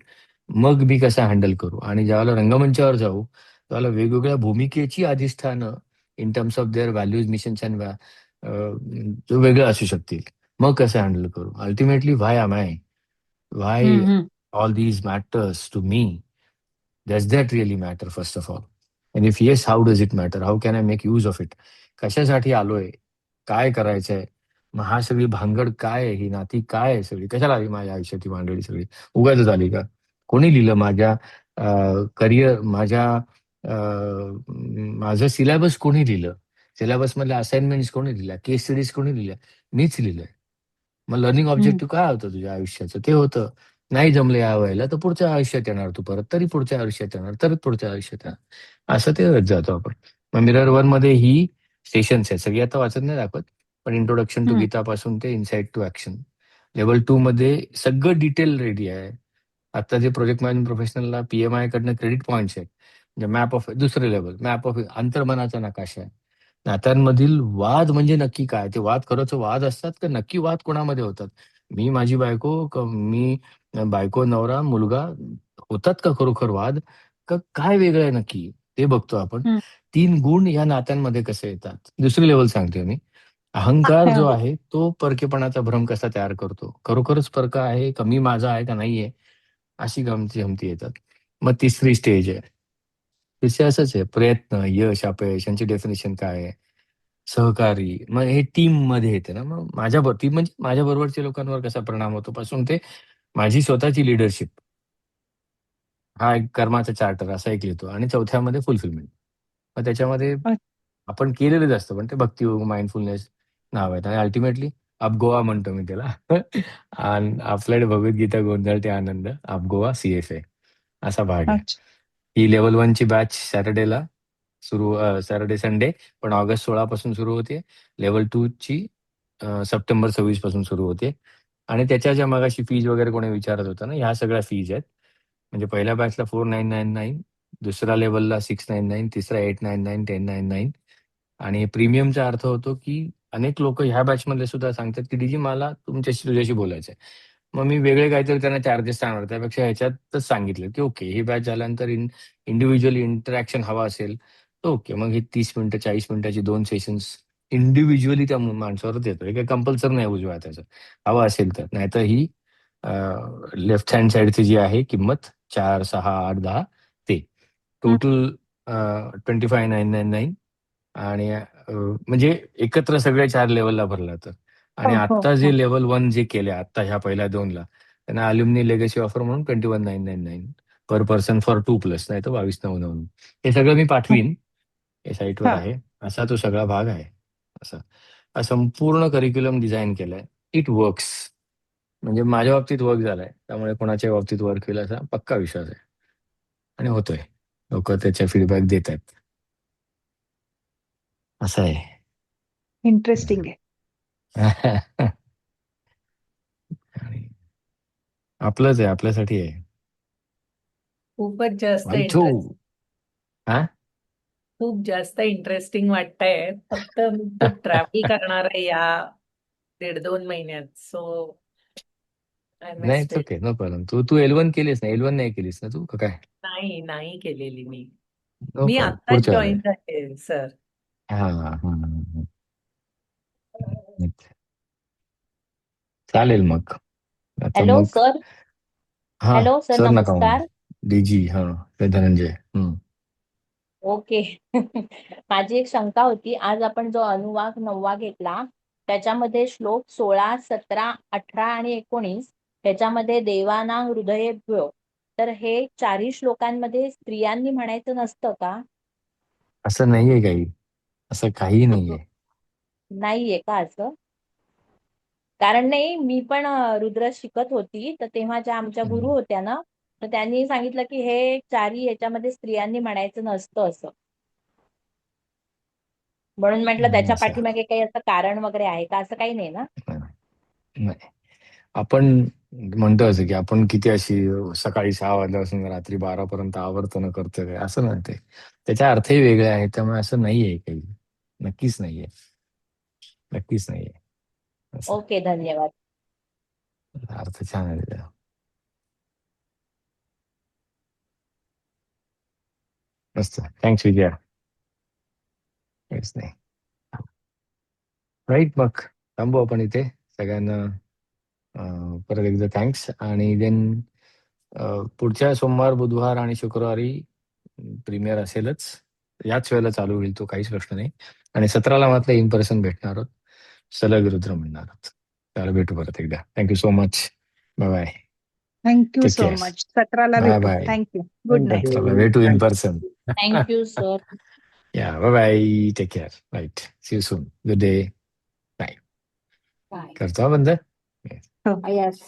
मग मी कसं हँडल करू? आणि ज्यावेळेला रंगमंचावर जाऊ, त्यावेळेला वेगवेगळ्या भूमिकेची अधिष्ठानं in terms of their values, missions and वेगळं असू शकतील. मग कसं हँडल करू? Ultimately why am I? Hmm, why हं. all these matters to me? Does that really matter, first of all? And if yes, how does it matter? How can I make use of it? कशासाठी आलोय? काय करायचंय? मग हा सगळी भानगड काय आहे? ही नाती काय आहे सगळी? कशाला आली माझ्या आयुष्यात ही भानगडी सगळी? उगाचच आली का? कोणी लिहिलं माझ्या करिअर, माझं सिलेबस कोणी लिहिलं? सिलेबस मधल्या असाइनमेंट्स कोणी लिहिल्या? केस स्टडीज कोणी लिहिल्या? मीच लिहिलंय. मग लर्निंग हं, ऑब्जेक्टिव्ह काय होतं तुझ्या आयुष्याचं? ते होतं, नाही जमलं या वेळेला तर पुढच्या आयुष्यात येणार तू परत, तरी पुढच्या आयुष्यात येणार, तर पुढच्या आयुष्यात येणार. असं ते करत जातो आपण. मग मिरर 1 मध्ये ही सेशन्स आहेत. सगळी आता वाचत नाही दाखवत, पण इंट्रोडक्शन टू हं. गीतापासून ते इनसाइट टू ऍक्शन. लेव्हल 2 मध्ये सगळं डिटेल रेडी आहे. आता जे प्रोजेक्ट मॅनेजमेंट प्रोफेशनलला पीएमआय कडनं क्रेडिट पॉईंट्स आहेत. म्हणजे मॅप ऑफ दुसरे लेवल, मॅप ऑफ अंतर्मनाचा नकाशा आहे. नात्यांमधील वाद म्हणजे नक्की काय? ते वाद खरंच वाद असतात का नक्की वाद कोणामध्ये होतात? मी माझी बायको, मी बायको, नवरा, मुलगा, होतात का खरोखर वाद? का काय वेगळं आहे नक्की? ते बघतो आपण. हं. 3 गुण या नात्यांमध्ये कसे येतात? दुसरी लेवल सांगतोय मी. अहंकार जो हां. आहे तो परकेपणाचा भ्रम कसा तयार करतो? खरोखरच परका आहे का मी माझा आहे का नाहीये? अशी गमती-जमती येतात. मग तिसरी स्टेज आहे. तिसरी असंच आहे, प्रयत्न, यश, अपयश यांची डेफिनेशन काय आहे? सहकारी. मग हे टीममध्ये येते ना, मग टीम म्हणजे माझ्या बरोबरच्या लोकांवर कसा परिणाम होतो पासून ते माझी स्वतःची लीडरशिप. हा एक कर्माचा चार्टर असा एक लिहितो आणि चौथ्यामध्ये फुलफिलमेंट. मग त्याच्यामध्ये अच्छा. आपण केलेलंच असतं, पण ते भक्तियोग, माइंडफुलनेस नाव आहेत आणि अल्टिमेटली अपगोवा म्हणतो मी त्याला. आणि आपल्याकडे भगवद्गीता गोंधळते आनंद, अपगोवा CFA असा भाग आहे. अच्छा. ही लेव्हल 1 ची बॅच सॅटर्डे संडे, पण ऑगस्ट 16 पासून सुरू होते. लेव्हल 2 ची सप्टेंबर 26 पासून सुरू होते. आणि त्याच्या ज्या मगाशी फीज वगैरे कोणी विचारत होता ना, ह्या सगळ्या फीज आहेत. म्हणजे पहिल्या बॅचला 4999, दुसऱ्या लेव्हलला 699, तिसरा 899, 1099. आणि प्रीमियमचा अर्थ होतो, की अनेक लोक ह्या बॅचमधले सुद्धा सांगतात, की "डीजी मला तुझ्याशी बोलायचंय." मग मी वेगळे काहीतरी त्यांना चार्जेस सांगणार. त्यापेक्षा ह्याच्यातच सांगितलं, की ओके ही बॅच झाल्यानंतर इंडिव्हिज्युअल इंटरॅक्शन हवा असेल, तर ओके. मग ही 30 मिनिटं, 40 मिनिटाची 2 सेशन्स इंडिव्हिज्युअली त्या माणसावर देतो. हे काही कंपल्सरी नाही उजव्या हाताचं. हवं असेल तर. नाहीतर ही लेफ्ट हँड साइडची जी आहे किंमत 4, 6, 8, 10 ते हं. टोटल 25,999. आणि म्हणजे एकत्र सगळे 4 लेव्हलला भरला तर. आणि हो, हो, आत्ता हो. जे लेव्हल 1 जे केले आत्ता ह्या पहिल्या 2ला त्यांना अल्युमिनी लेगसी ऑफर म्हणून 21,999 पर पर्सन फॉर 2+ नाही तर 22,999. हे सगळं मी हं. पाठवीन. हे साईटवर हां. आहे. असा तो सगळा भाग आहे. असा हा संपूर्ण करिक्युलम डिझाइन केलाय. It works. म्हणजे माझ्या बाबतीत वर्क झालाय. त्यामुळे कोणाच्या बाबतीत वर्क होईल असा पक्का विश्वास आहे. आणि होतोय. लोकं त्याचे फीडबॅक देत आहेत. असं आहे. इंटरेस्टिंग आहे. आणि आपलंच आहे, आपल्यासाठी आहे. खूपच जास्त वाईथो. इंटरेस्ट. हां? खूप जास्त इंटरेस्टिंग वाटतंय. फक्त मी खूप ट्रॅव्हल करणार आहे या 1.5-2 महिन्यात. सो आय नाही missed it's it. Okay, no problem. तू तू L1 केलीस ना? L1 नाही केलीस ना तू का काय? नाही, नाही केलेली मी. नो मी प्रॉब्लेम, आत्ताच पुढच्या जॉईन वेळेला. झाले सर. हा हा हा हा. चालेल मग. आता हॅलो मग सर. हा, हॅलो सर, सर नका म्हणू. नमस्कार. डीजी, हा, ते धनंजय. ओके. माझी एक शंका होती. आज आपण जो अनुवाक 9वा घेतला त्याच्यामध्ये श्लोक 16, 17, 18 आणि 19 त्याच्यामध्ये देवानां हृदयेभ्यो, तर हे चारही श्लोकांमध्ये स्त्रियांनी म्हणायचं नसतं का? असं नाहीये काही, असं काही नाहीये. नाहीये का असं? कारण नाही, मी पण रुद्र शिकत होती तर तेव्हा ज्या आमच्या गुरु हम्म. होत्या ना, तर त्यांनी सांगितलं की हे चारही याच्यामध्ये स्त्रियांनी म्हणायचं नसतं असं. म्हणून म्हटलं त्याच्या असं पाठीमागे काही असं कारण वगैरे आहे का? असं काही नाही ना? नाही. आपण म्हणतो असं की आपण किती अशी सकाळी 6 वाजल्यापासून रात्री 12 पर्यंत आवर्तन करतो काय, असं नाही. ते त्याच्या अर्थही वेगळे आहेत, त्यामुळे असं नाहीये काही. नक्कीच नाहीये, नक्कीच नाहीये असं. ओके, धन्यवाद. अर्थ छान आहे त्याचा. मस्त, थँक्स विजया. काहीच नाही. राईट, मग थांबू आपण इथे. सगळ्यांना परत एकदा थँक्स. आणि देन पुढच्या सोमवार, बुधवार आणि शुक्रवारी प्रीमियर असेलच. याच वेळेला चालू होईल तो, काहीच प्रश्न नाही. आणि 17ला मात्र इन पर्सन भेटणार आहोत, सलग रुद्र म्हणणार आहोत. त्याला भेटू परत एकदा. Thank you so much. Bye bye. Thank you take so care. Much. 17ला बाय भेटू. बाय. थँक्यू. Good night. चला भेटू in person. Thank you sir. Yeah, bye bye. Take care. Right, see you soon. Good day. Bye. Bye. करतो हा बंद. हो. Yes.